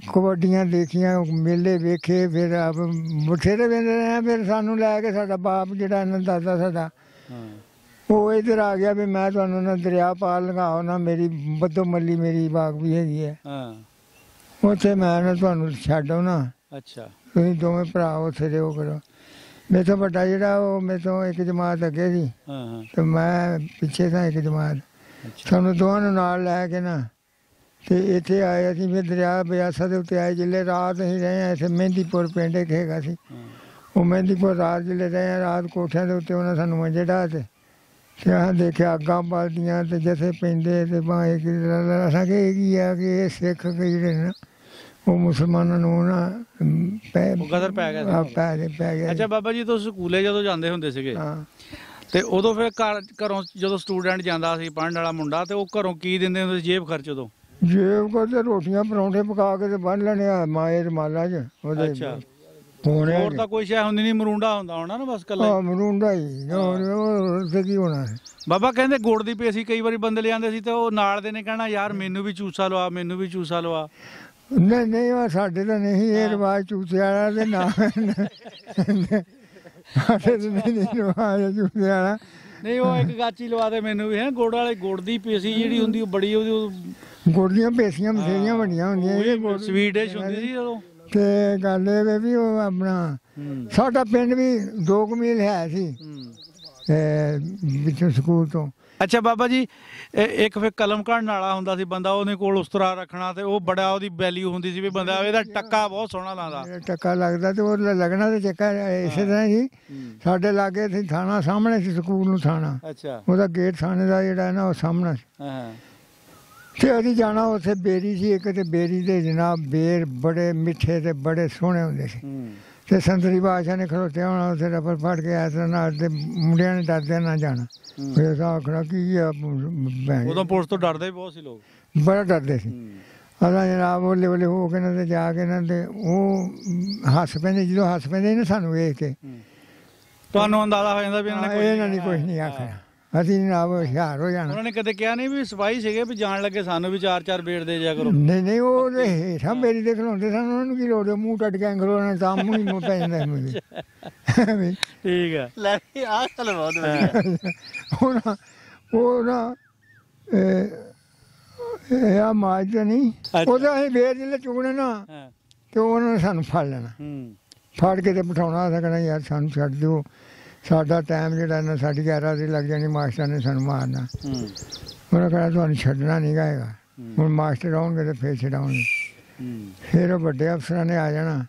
कबड्डियां देखियां, मेले वेखे, फिर आप बथेरे वेंदे रहे। फिर सानू लैके साडा बाप जिहड़ा ना दादा साडा वो इधर आ गया भी मैं तुहानू ना दरिया पार लगाओ ना, मेरी बद्दो मल्ली मेरी बाग भी हैगी है, उत्थे मैं ना तुहानू छड्ड आउणा। अच्छा तुसीं दोवें भरा उत्थे रहो करो। मेरे तो बड़ा जिहड़ा वो मेरे तो एक जमात अगे सी ते मैं पिछे था एक जमात। सानू दोवां नू नाल लैके ना ते इत्थे आए असीं। फिर दरिया ब्यासा दे उत्ते आए। जिल्ले रात असीं रहे हैं इत्थे मेहंदीपुर पिंड इक हैगा सी। वो मेहंदीपुर रात जिल्ले रहे हैं, रात कोठियां दे उत्ते उन्हें सानू मंजे ढाते ते असें देखिया अग्गां बलदियां ते जथे पैंदे ते बाएं असां कि एह् की है कि एह् सिख जेह्ड़े न ਉਹ ਮੁਸਲਮਾਨਾਂ ਨੂੰ ਨਾ ਗਦਰ ਪੈ ਗਿਆ ਪੈ ਗਿਆ। ਅੱਛਾ ਬਾਬਾ ਜੀ ਤੁਸੀਂ ਸਕੂਲੇ ਜਦੋਂ ਜਾਂਦੇ ਹੁੰਦੇ ਸੀਗੇ ਤੇ ਉਦੋਂ ਫਿਰ ਘਰੋਂ ਜਦੋਂ ਸਟੂਡੈਂਟ ਜਾਂਦਾ ਸੀ ਪੜ੍ਹਨ ਵਾਲਾ ਮੁੰਡਾ ਤੇ ਉਹ ਘਰੋਂ ਕੀ ਦਿੰਦੇ ਹੁੰਦੇ ਸੀ ਜੇਬ ਖਰਚ ਉਦੋਂ? ਜੇਬ ਖਰਚ ਰੋਟੀਆਂ ਪਰੌਂਠੇ ਪਕਾ ਕੇ ਤੇ ਬੰਨ ਲੈਣੇ ਆ ਮਾਏ ਰਮਾਲਾ 'ਚ ਉਹਦੇ। ਅੱਛਾ ਹੋਰ ਤਾਂ ਕੋਈ ਸ਼ੈ ਹੁੰਦੀ ਨਹੀਂ, ਮਰੂੰਡਾ ਹੁੰਦਾ ਹੋਣਾ ਨਾ ਬਸ ਕੱਲਾ? ਹਾਂ ਮਰੂੰਡਾ ਹੀ, ਹੋਰ ਤੇ ਕੀ ਹੋਣਾ। ਬਾਬਾ ਕਹਿੰਦੇ ਗੁੜ ਦੀ ਪੇਸੀ ਕਈ ਵਾਰੀ ਬੰਦੇ ਲਿਆਂਦੇ ਸੀ ਤੇ ਉਹ ਨਾਲ ਦੇ ਨੇ ਕਹਿਣਾ ਯਾਰ ਮੈਨੂੰ ਵੀ ਚੂਸਾ ਲਵਾ, ਮੈਨੂੰ ਵੀ ਚੂਸਾ ਲਵਾ। ਨਹੀਂ ਨਹੀਂ ਉਹ ਸਾਡੇ ਤਾਂ ਨਹੀਂ ਇਹ ਰਿਵਾਜ ਚੂਸੇ ਵਾਲਾ ਤੇ ਨਾ ਸਾਡੇ ਤਾਂ ਨਹੀਂ ਰਿਵਾਜ ਚੂਸੇ ਵਾਲਾ। ਨਹੀਂ ਉਹ ਇੱਕ ਗਾਚੀ ਲਵਾ ਦੇ ਮੈਨੂੰ ਵੀ ਹੈ। ਗੁੜ ਵਾਲੇ ਗੁੜ ਦੀ ਪੇਸੀ ਜਿਹੜੀ ਹੁੰਦੀ ਉਹ ਬੜੀ ਉਹਦੀ ਗੁੜ ਦੀਆਂ ਪੇਸੀਆਂ ਬਥੇਰੀਆਂ ਵੱਡੀਆਂ ਹੁੰਦੀਆਂ, ਸਵੀਟ ਡਿਸ਼ ਹੁੰਦੀ ਸੀ ਉਦੋਂ। ਤੇ ਗੱਲ ਇਹ ਵੀ ਉਹ ਆਪਣਾ ਸਾਡਾ ਪਿੰਡ ਵੀ 2 ਮੀਲ ਹੈ ਸੀ ਵਿੱਚੋਂ ਸਕੂਲ ਤੋਂ। ਅੱਛਾ ਬਾਬਾ ਜੀ ਇੱਕ ਫਿਰ ਕਲਮ ਘੜਨ ਵਾਲਾ ਹੁੰਦਾ ਸੀ ਬੰਦਾ, ਉਹਦੇ ਕੋਲ ਉਸ ਤਰ੍ਹਾਂ ਰੱਖਣਾ ਤੇ ਉਹ ਬੜਾ ਉਹਦੀ ਵੈਲਿਊ ਹੁੰਦੀ ਸੀ ਵੀ ਬੰਦਾ ਇਹਦਾ ਟੱਕਾ ਬਹੁਤ ਸੋਹਣਾ ਲਾਉਂਦਾ। ਟੱਕਾ ਲੱਗਦਾ ਤੇ ਉਹ ਲੱਗਣਾ ਤੇ ਚੱਕਾ ਇਸੇ ਤਰ੍ਹਾਂ ਹੀ। ਸਾਡੇ ਲਾਗੇ ਸੀ ਥਾਣਾ, ਸਾਹਮਣੇ ਸੀ ਸਕੂਲ ਨੂੰ ਥਾਣਾ। ਅੱਛਾ ਉਹਦਾ ਗੇਟ ਥਾਣੇ ਦਾ ਜਿਹੜਾ ਨਾ ਉਹ ਸਾਹਮਣਾ ਸੀ। ਤੇ ਅਸੀਂ ਜਾਣਾ ਉੱਥੇ ਬੇਰੀ ਸੀ ਇੱਕ, ਤੇ ਬੇਰੀ ਦੇ ਜਨਾਬ ਬੇਰ ਬੜੇ ਮਿੱਠੇ ਤੇ ਬੜੇ ਸੋਹਣੇ ਹੁੰਦੇ ਸੀ। ਤੇ ਸੰਤਰੀ ਬਾਦਸ਼ਾਹ ਨੇ ਖਲੋਤਿਆ ਹੋਣਾ ਉੱਥੇ ਰਬੜ ਫੜ ਕੇ ਇਸ ਤਰ੍ਹਾਂ ਨਾਲ, ਤੇ ਮੁੰਡਿਆਂ ਨੇ ਡਰਦੇ ਨਾ ਜਾਣਾ। ਫਿਰ ਆਖਣਾ ਕੀ ਆ, ਉਦੋਂ ਪੁਲਿਸ ਤੋਂ ਡਰਦੇ ਬਹੁਤ ਸੀ ਲੋਕ, ਬੜਾ ਡਰਦੇ ਸੀ। ਅਸਾਂ ਜਨਾਬ ਓਲੇ ਓਲੇ ਹੋ ਕੇ ਨਾ ਤੇ ਜਾ ਕੇ ਨਾ ਤੇ ਉਹ ਹੱਸ ਪੈਂਦੇ, ਜਦੋਂ ਹੱਸ ਪੈਂਦੇ ਨਾ ਸਾਨੂੰ ਵੇਖ ਕੇ ਤੁਹਾਨੂੰ ਅੰਦਾਜ਼ਾ ਹੋ ਜਾਂਦਾ ਵੀ ਇਹਨਾਂ ਨੇ ਕੁਛ ਨਹੀਂ ਆਖਣਾ, ਅਸੀਂ ਜਨਾਬ ਹੁਸ਼ਿਆਰ ਹੋ ਜਾਣਾ। ਉਹਨਾਂ ਨੇ ਕਦੇ ਕਿਹਾ ਨਹੀਂ ਵੀ ਸਿਪਾਹੀ ਸੀਗੇ ਵੀ ਜਾਣ ਲੱਗੇ ਸਾਨੂੰ ਵੀ 4-4 ਬੇੜ ਦੇ ਜਾ ਕਰੋ? ਨਹੀਂ ਨਹੀਂ ਉਹ ਤੇ ਹੇਠਾਂ ਮੇਰੀ ਦੇ ਖਲੋਂਦੇ ਸਨ, ਉਹਨਾਂ ਨੂੰ ਕੀ ਲੋੜ ਹੈ ਮੂੰਹ ਟੱਟ ਕੇ ਖਲੋਣਾ, ਤਾਂ ਮੂੰਹ ਹੀ ਮੂੰਹ ਪੈ ਜਾਂਦਾ ਮੈਨੂੰ। ਠੀਕ ਹੈ ਲੈ ਆਹ ਗੱਲ ਬਹੁਤ ਵਧੀਆ। ਉਹ ਨਾ ਇਹ ਆ ਮਾਜ ਤੇ ਨਹੀਂ, ਉਹਦਾ ਅਸੀਂ ਬੇਰ ਜਿਹੜੇ ਚੁਗਣੇ ਨਾ ਤੇ ਉਹਨਾਂ ਨੇ ਸਾਨੂੰ ਫੜ ਲੈਣਾ, ਫੜ ਕੇ ਤੇ ਬਿਠਾਉਣਾ। ਸਕਣਾ ਯਾਰ ਸਾਨੂੰ ਛੱਡ ਦਿਓ, ਸਾਡਾ ਟਾਈਮ ਜਿਹੜਾ ਨਾ 11:30 ਲੱਗ ਜਾਣੀ, ਮਾਸਟਰ ਨੇ ਸਾਨੂੰ ਮਾਰਨਾ। ਉਹਨਾਂ ਕਹਿਣਾ ਤੁਹਾਨੂੰ ਛੱਡਣਾ ਨਹੀਂ ਹੈਗਾ, ਹੁਣ ਮਾਸਟਰ ਆਉਣਗੇ ਤੇ ਫਿਰ ਛਡਾਉਣਗੇ। ਫਿਰ ਉਹ ਵੱਡੇ ਅਫਸਰਾਂ ਨੇ ਆ ਜਾਣਾ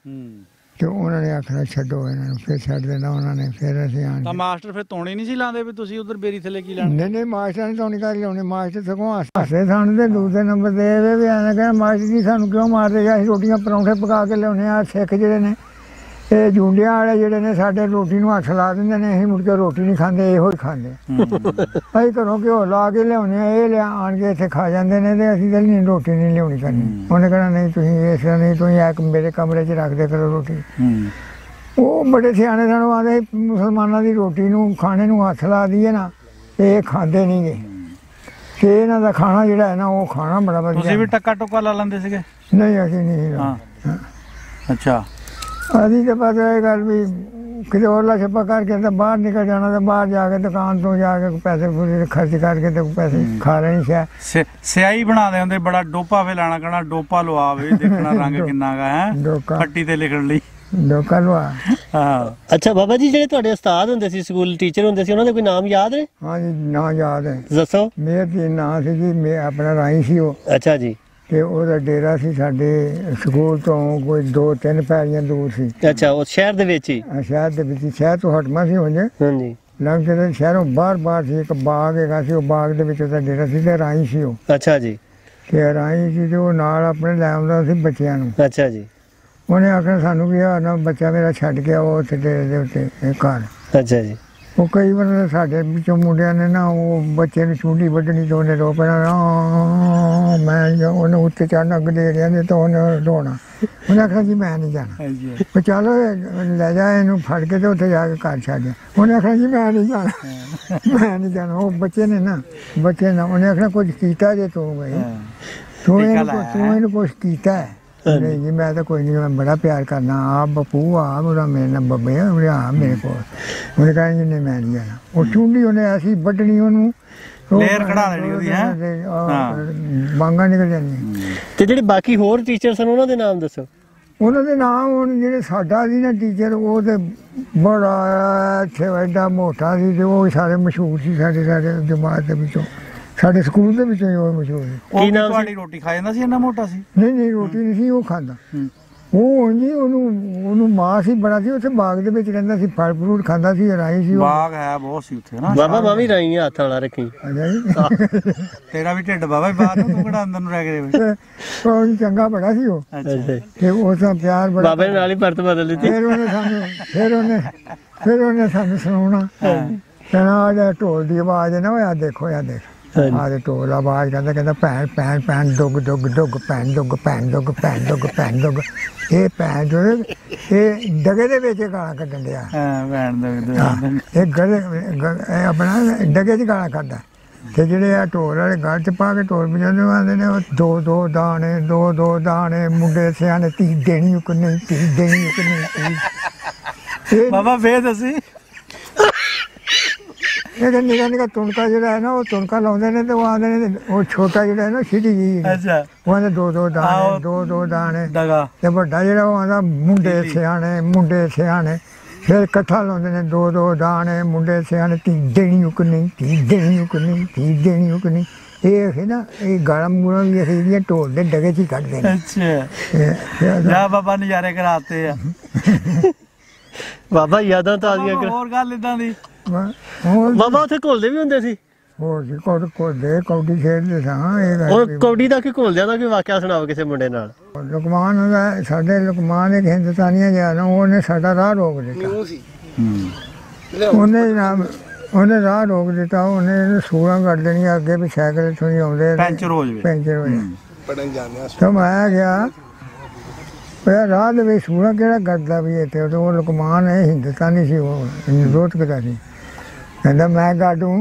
ਤੇ ਉਹਨਾਂ ਨੇ ਆਖਣਾ ਛੱਡੋ ਇਹਨਾਂ ਨੂੰ, ਫਿਰ ਛੱਡ ਦੇਣਾ ਉਹਨਾਂ ਨੇ। ਫਿਰ ਅਸੀਂ ਆਣ ਤਾਂ ਮਾਸਟਰ ਫਿਰ ਤੋਣੀ ਨਹੀਂ ਸੀ ਲਾਉਂਦੇ ਵੀ ਤੁਸੀਂ ਉਧਰ ਬੇਰੀ ਥੱਲੇ ਕੀ ਲੈਣਾ? ਨਹੀਂ ਨਹੀਂ ਮਾਸਟਰ ਨੇ ਤੋਣੀ ਕਰ ਲਿਆਉਣੀ, ਮਾਸਟਰ ਸਗੋਂ ਹੱਸੇ ਸਾਨੂੰ। ਤੇ ਦੂਸਰੇ ਨੰਬਰ ਤੇ ਇਹ ਵੀ ਆਣਾ ਕਹਿੰਦਾ ਮਾਸਟਰ ਜੀ ਸਾਨੂੰ ਕਿਉਂ ਮਾਰਦੇ? ਅਸੀਂ ਰੋਟੀਆਂ ਪਰੌਂਠੇ ਪਕਾ ਕੇ ਲਿਆਉਂਦੇ ਆ। ਸਿੱਖ ਜਿਹੜੇ ਨੇ ਇਹ ਜੁੰਡਿਆਂ ਵਾਲੇ ਜਿਹੜੇ ਨੇ ਸਾਡੇ ਰੋਟੀ ਨੂੰ ਹੱਥ ਲਾ ਦਿੰਦੇ ਨੇ, ਅਸੀਂ ਮੁੜ ਕੇ ਰੋਟੀ ਨਹੀਂ ਖਾਂਦੇ, ਇਹੋ ਹੀ ਖਾਂਦੇ। ਅਸੀਂ ਘਰੋਂ ਘਿਓ ਲਾ ਕੇ ਲਿਆਉਂਦੇ ਆ, ਇਹ ਆਣ ਕੇ ਇੱਥੇ ਖਾ ਜਾਂਦੇ ਨੇ ਤੇ ਅਸੀਂ ਤਾਂ ਨਹੀਂ ਰੋਟੀ ਨਹੀਂ ਲਿਆਉਣੀ ਕਰਨੀ। ਉਹਨੇ ਕਹਿਣਾ ਨਹੀਂ ਤੁਸੀਂ ਇਸ ਤਰ੍ਹਾਂ ਨਹੀਂ, ਤੁਸੀਂ ਇੱਕ ਮੇਰੇ ਕਮਰੇ 'ਚ ਰੱਖਦੇ ਕਰੋ ਰੋਟੀ। ਉਹ ਬੜੇ ਸਿਆਣੇ ਸਾਨੂੰ ਆਂਦੇ ਮੁਸਲਮਾਨਾਂ ਦੀ ਰੋਟੀ ਨੂੰ ਖਾਣੇ ਨੂੰ ਹੱਥ ਲਾ ਦਈਏ ਨਾ, ਇਹ ਖਾਂਦੇ ਨਹੀਂ ਗੇ। ਤੇ ਇਹਨਾਂ ਦਾ ਖਾਣਾ ਜਿਹੜਾ ਹੈ ਨਾ ਉਹ ਖਾਣਾ ਬੜਾ ਵਧੀਆ। ਤੁਸੀਂ ਵੀ ਟੱਕਾ ਟੁੱਕਾ ਲਾ ਲੈਂਦੇ ਸੀਗੇ? ਨਹੀਂ ਅਸੀਂ ਨਹੀਂ। ਅੱਛਾ ਅਸੀਂ ਤਾਂ ਬਸ ਇਹ ਗੱਲ ਵੀ ਕਿਤੇ ਔਰਲਾ ਛੱਪਾ ਕਰਕੇ ਤਾਂ ਬਾਹਰ ਨਿਕਲ ਜਾਣਾ, ਤੇ ਬਾਹਰ ਜਾ ਕੇ ਦੁਕਾਨ ਤੋਂ ਜਾ ਕੇ ਪੈਸੇ ਪੂਰੇ ਖਰਚ ਕਰਕੇ ਤੇ ਪੈਸੇ ਖਾ ਲੈਣੀ ਸ਼ਾਇਦ। ਸਿਆਹੀ ਬਣਾਦੇ ਹੁੰਦੇ, ਬੜਾ ਡੋਪਾ ਫੇ ਲਾਣਾ, ਕਹਿਣਾ ਡੋਪਾ ਲਵਾ ਵੇ, ਦੇਖਣਾ ਰੰਗ ਕਿੰਨਾ ਗਾ ਹੈ ਪੱਟੀ ਤੇ ਲਿਖਣ ਲਈ ਡੋਕਾ ਲਵਾ। ਹਾਂ ਅੱਛਾ ਬਾਬਾ ਜੀ, ਜਿਹੜੇ ਤੁਹਾਡੇ ਉਸਤਾਦ ਹੁੰਦੇ ਸੀ, ਸਕੂਲ ਟੀਚਰ ਹੁੰਦੇ ਸੀ, ਉਹਨਾਂ ਦੇ ਕੋਈ ਨਾਮ ਯਾਦ ਨੇ? ਹਾਂਜੀ ਨਾਂ ਯਾਦ ਹੈ। ਦੱਸੋ। ਮੇਰਾ ਤੇ ਨਾਂ ਸੀ ਜੀ, ਮੈਂ ਆਪਣਾ ਰਾਈ ਸੀ ਉਹ। ਅੱਛਾ ਜੀ। ਤੇ ਉਹਦਾ ਡੇਰਾ ਸੀ ਸਾਡੇ ਸਕੂਲ ਤੋਂ ਕੋਈ 2-3 ਪੈਲੀਆਂ ਦੂਰ ਸੀ। ਅੱਛਾ ਉਹ ਸ਼ਹਿਰ ਦੇ ਵਿੱਚ ਹੀ? ਸ਼ਹਿਰ ਦੇ ਵਿੱਚ, ਸ਼ਹਿਰ ਤੋਂ ਹਟਮਾ ਸੀ ਉਂਝ। ਹਾਂਜੀ। ਲੰਘ ਕੇ ਸ਼ਹਿਰੋਂ ਬਾਹਰ ਸੀ ਇੱਕ ਬਾਗ ਹੈਗਾ ਸੀ, ਉਹ ਬਾਗ ਦੇ ਵਿੱਚ ਉਹਦਾ ਡੇਰਾ ਸੀ ਤੇ ਰਾਈ ਸੀ ਉਹ। ਅੱਛਾ ਜੀ। ਤੇ ਰਾਈ ਸੀ ਤੇ ਉਹ ਨਾਲ ਆਪਣੇ ਲੈ ਆਉਂਦਾ ਸੀ ਬੱਚਿਆਂ ਨੂੰ। ਅੱਛਾ ਜੀ। ਉਹਨੇ ਆਖਿਆ ਸਾਨੂੰ ਵੀ ਆ ਨਾ ਬੱਚਾ ਮੇਰਾ ਛੱਡ ਗਿਆ ਉਹ ਉੱਥੇ ਡੇਰੇ ਦੇ ਉੱਤੇ ਘਰ। ਅੱਛਾ ਜੀ। ਉਹ ਕਈ ਵਾਰ ਸਾਡੇ ਵਿੱਚੋਂ ਮੁੰਡਿਆਂ ਨੇ ਨਾ ਉਹ ਬੱਚੇ ਨੂੰ ਚੂੰਡੀ ਵੱਢਣੀ ਤੇ ਉਹਨੇ ਰੋ ਪੈਣਾ, ਮੈਂ ਉਹਨੇ ਉੱਤੇ ਚੜ੍ਹਨਾ ਗਡੇਰਿਆਂ ਦੇ ਤਾਂ ਉਹਨੇ ਰੋਣਾ। ਉਹਨੇ ਆਖਿਆ ਜੀ ਮੈਂ ਨਹੀਂ ਜਾਣਾ। ਚਲੋ ਲੈ ਜਾ ਇਹਨੂੰ ਫੜ ਕੇ ਤੇ ਉੱਥੇ ਜਾ ਕੇ ਘਰ ਛੱਡ। ਉਹਨੇ ਆਖਿਆ ਜੀ ਮੈਂ ਨਹੀਂ ਜਾਣਾ, ਮੈਂ ਨਹੀਂ ਜਾਣਾ। ਉਹ ਬੱਚੇ ਨੇ ਨਾ ਉਹਨੇ ਆਖਣਾ ਕੁਝ ਕੀਤਾ ਜੇ ਤੂੰ ਗਈ ਤੂੰ ਇਹਨੂੰ ਕੁਛ ਕੀਤਾ ਹੈ? ਨਹੀਂ ਜੀ ਮੈਂ ਤਾਂ ਕੋਈ ਨਹੀਂ, ਮੈਂ ਬੜਾ ਪਿਆਰ ਕਰਨਾ ਆ ਬੱਪੂ ਆ ਮੇਰਾ, ਮੇਰੇ ਨਾਲ ਬੱਬੇ ਆ ਮੇਰੇ ਕੋਲ। ਉਹਨੇ ਕਹਿੰਦੇ ਨਹੀਂ ਮੈਂ ਨਹੀਂ ਜਾਣਾ। ਉਹ ਚੁੰਡੀ ਉਹਨੇ ਐਸੀ ਵੱਢਣੀ ਉਹਨੂੰ, ਲੇਰ ਕਢਾ ਦੇਣੀ ਉਹਦੀ ਹੈ, ਬਾਂਗਾ ਨਿਕਲ ਜਾਂਦੀਆਂ। ਤੇ ਜਿਹੜੇ ਬਾਕੀ ਹੋਰ ਟੀਚਰ ਸਨ ਉਹਨਾਂ ਦੇ ਨਾਮ ਦੱਸੋ। ਉਹਨਾਂ ਦੇ ਨਾਮ ਹੁਣ ਜਿਹੜੇ ਸਾਡਾ ਸੀ ਨਾ ਟੀਚਰ, ਉਹ ਤੇ ਬੜਾ ਇੱਥੇ ਐਡਾ ਮੋਟਾ ਸੀ ਤੇ ਉਹ ਸਾਰੇ ਮਸ਼ਹੂਰ ਸੀ ਸਾਡੇ ਜਮਾਤ ਦੇ ਵਿੱਚੋਂ, ਸਾਡੇ ਸਕੂਲ ਦੇ ਵਿੱਚੋਂ ਹੀ ਉਹ ਮਸ਼ਹੂਰ ਸੀ। ਕੀ ਨਾਮ ਤੁਹਾਡੀ ਰੋਟੀ ਖਾ ਜਾਂਦਾ ਸੀ, ਇੰਨਾ ਮੋਟਾ ਸੀ? ਨਹੀਂ ਰੋਟੀ ਨਹੀਂ ਸੀ ਉਹ ਖਾਂਦਾ। ਉਹ ਜੀ ਉਹਨੂੰ ਮਾਂ ਸੀ ਬੜਾ ਸੀ, ਉੱਥੇ ਬਾਗ ਦੇ ਵਿੱਚ ਰਹਿੰਦਾ ਸੀ, ਫਲ ਫਰੂਟ ਖਾਂਦਾ ਸੀ, ਰਾਈ ਸੀ। ਬਾਗ ਹੈ ਬਹੁਤ ਸੀ ਉੱਥੇ ਨਾ ਬਾਬਾ। ਮੈਂ ਵੀ ਰਾਈ ਹੱਥ ਵਾਲਾ ਰੱਖੀ। ਤੇਰਾ ਵੀ ਢਿੱਡ ਬਾਬਾ ਬਾਹਰ ਨੂੰ, ਤੂੰ ਕਿਹੜਾ ਅੰਦਰ ਨੂੰ ਰਹਿ ਗਏ? ਉਹ ਚੰਗਾ ਬੜਾ ਸੀ ਉਹ, ਤੇ ਉਸ ਦਾ ਪਿਆਰ ਬੜਾ। ਬਾਬੇ ਨੇ ਨਾਲ ਹੀ ਪਰਤ ਬਦਲ ਦਿੱਤੀ। ਫਿਰ ਉਹਨੇ ਸਾਨੂੰ ਸੁਣਾਉਣਾ, ਕਹਿਣਾ ਢੋਲ ਦੀ ਆਵਾਜ਼ ਨਾ ਹੋਇਆ, ਦੇਖੋ ਆ ਦੇਖ ਆਦੇ ਢੋਲ ਆਵਾਜ਼ ਕਹਿੰਦਾ ਭੈਣ ਭੈਣ ਭੈਣ ਡੁੱਗ ਡੁੱਗ ਡੁੱਗ ਭੈਣ ਡੁੱਗ ਭੈਣ ਡੁੱਗ ਭੈਣ ਡੁੱਗ ਭੈਣ ਡੁੱਗ। ਇਹ ਭੈਣ ਜੋ ਇਹ ਡਗੇ ਦੇ ਵਿੱਚ ਗਾਲਾਂ ਕੱਢਣ ਡਿਆ। ਭੈਣ ਡੁੱਗ ਇਹ ਗਲੇ ਇਹ ਆਪਣਾ ਡਗੇ 'ਚ ਗਾਲਾਂ ਕੱਢਦਾ। ਤੇ ਜਿਹੜੇ ਆ ਢੋਲ ਵਾਲੇ ਗਲ 'ਚ ਪਾ ਕੇ ਢੋਲ ਵਜਾਉਂਦੇ ਆਉਂਦੇ ਨੇ, ਉਹ ਦੋ ਦੋ ਦਾਣੇ ਮੁੰਡੇ ਸਿਆਣੇ, ਧੀ ਦੇਣੀ ਕਿ ਨਹੀਂ, ਧੀ ਦੇਣੀ ਕਿ ਨਹੀਂ। ਬਾਬਾ ਫੇਰ ਅਸੀਂ ਇਹ ਨਿੱਕਾ ਤੁਣਕਾ ਜਿਹੜਾ ਹੈ ਨਾ, ਉਹ ਤੁਣਕਾ ਲਾਉਂਦੇ ਨੇ ਤੇ ਉਹ ਆਉਂਦੇ ਨੇ, ਉਹ ਛੋਟਾ ਜਿਹੜਾ ਹੈ ਨਾ ਸਿੱਧੀ ਜੀ, ਉਹ ਆਂਦੇ ਦੋ ਦਾਣੇ ਤੇ ਵੱਡਾ ਜਿਹੜਾ ਉਹ ਆਂਦਾ ਮੁੰਡੇ ਸਿਆਣੇ। ਫਿਰ ਇਕੱਠਾ ਲਾਉਂਦੇ ਨੇ ਦੋ ਦਾਣੇ ਮੁੰਡੇ ਸਿਆਣੇ, ਧੀ ਦੇਣੀ ਕਿ ਨਹੀਂ, ਧੀ ਦੇਣੀ ਕਿ ਨਹੀਂ, ਧੀ ਦੇਣੀ ਕਿ ਨਹੀਂ। ਇਹ ਹੈ ਨਾ, ਇਹ ਗਾਲਾਂ ਮੂਲਾਂ ਵੀ ਅਸੀਂ ਢੋਲ ਦੇ ਡਗੇ 'ਚ ਹੀ ਕੱਢਦੇ ਨੇ। ਅੱਛਾ ਬਾਬਾ ਨਜ਼ਾਰੇ ਕਰਾਤੇ ਆ ਬਾਬਾ। ਯਾਦਾਂ ਤਾਜ਼ੀਆਂ ਕਰ। ਹੋਰ ਗੱਲ ਇਦਾਂ ਦੀ ਬਾਬਾ ਉੱਥੇ ਘੁਲਦੇ ਵੀ ਹੁੰਦੇ ਸੀ? ਹੋਰ ਜੀ ਘੁਲਦੇ ਕੌਡੀ ਖੇਡਦੇ ਸਾਂ। ਉਹ ਕੌਡੀ ਦਾ ਕੀ ਘੁਲਦਿਆਂ ਦਾ ਕੀ ਵਾਕਿਆ ਸੁਣਾਓ ਕਿਸੇ ਮੁੰਡੇ ਨਾਲ। ਲੁਕਮਾਨ ਦਾ, ਸਾਡੇ ਲੁਕਮਾਨ ਇੱਕ ਹਿੰਦੁਸਤਾਨੀਆਂ ਜਿਹਾ ਨਾ, ਉਹਨੇ ਸਾਡਾ ਰਾਹ ਰੋਕ ਦਿੱਤਾ। ਉਹਨੇ ਰਾਹ ਰੋਕ ਦਿੱਤਾ, ਉਹਨੇ ਸੂਰਾਂ ਕੱਢ ਦੇਣੀਆਂ ਅੱਗੇ ਵੀ, ਸਾਈਕਲ ਇੱਥੋਂ ਹੀ ਆਉਂਦੇ ਪੈਂਚਰ ਹੋ ਜਾਵੇ। ਤਾਂ ਮੈਂ ਗਿਆ ਰਾਹ ਦੇ ਵਿੱਚ ਸੂਰਾਂ ਕਿਹੜਾ ਕੱਢਦਾ ਵੀ ਇੱਥੇ। ਉਹ ਲੁਕਮਾਨ ਹੈ ਹਿੰਦੁਸਤਾਨੀ ਸੀ, ਉਹ ਰੋਹਤਕ ਦਾ ਸੀ। कहता मैं काटूं।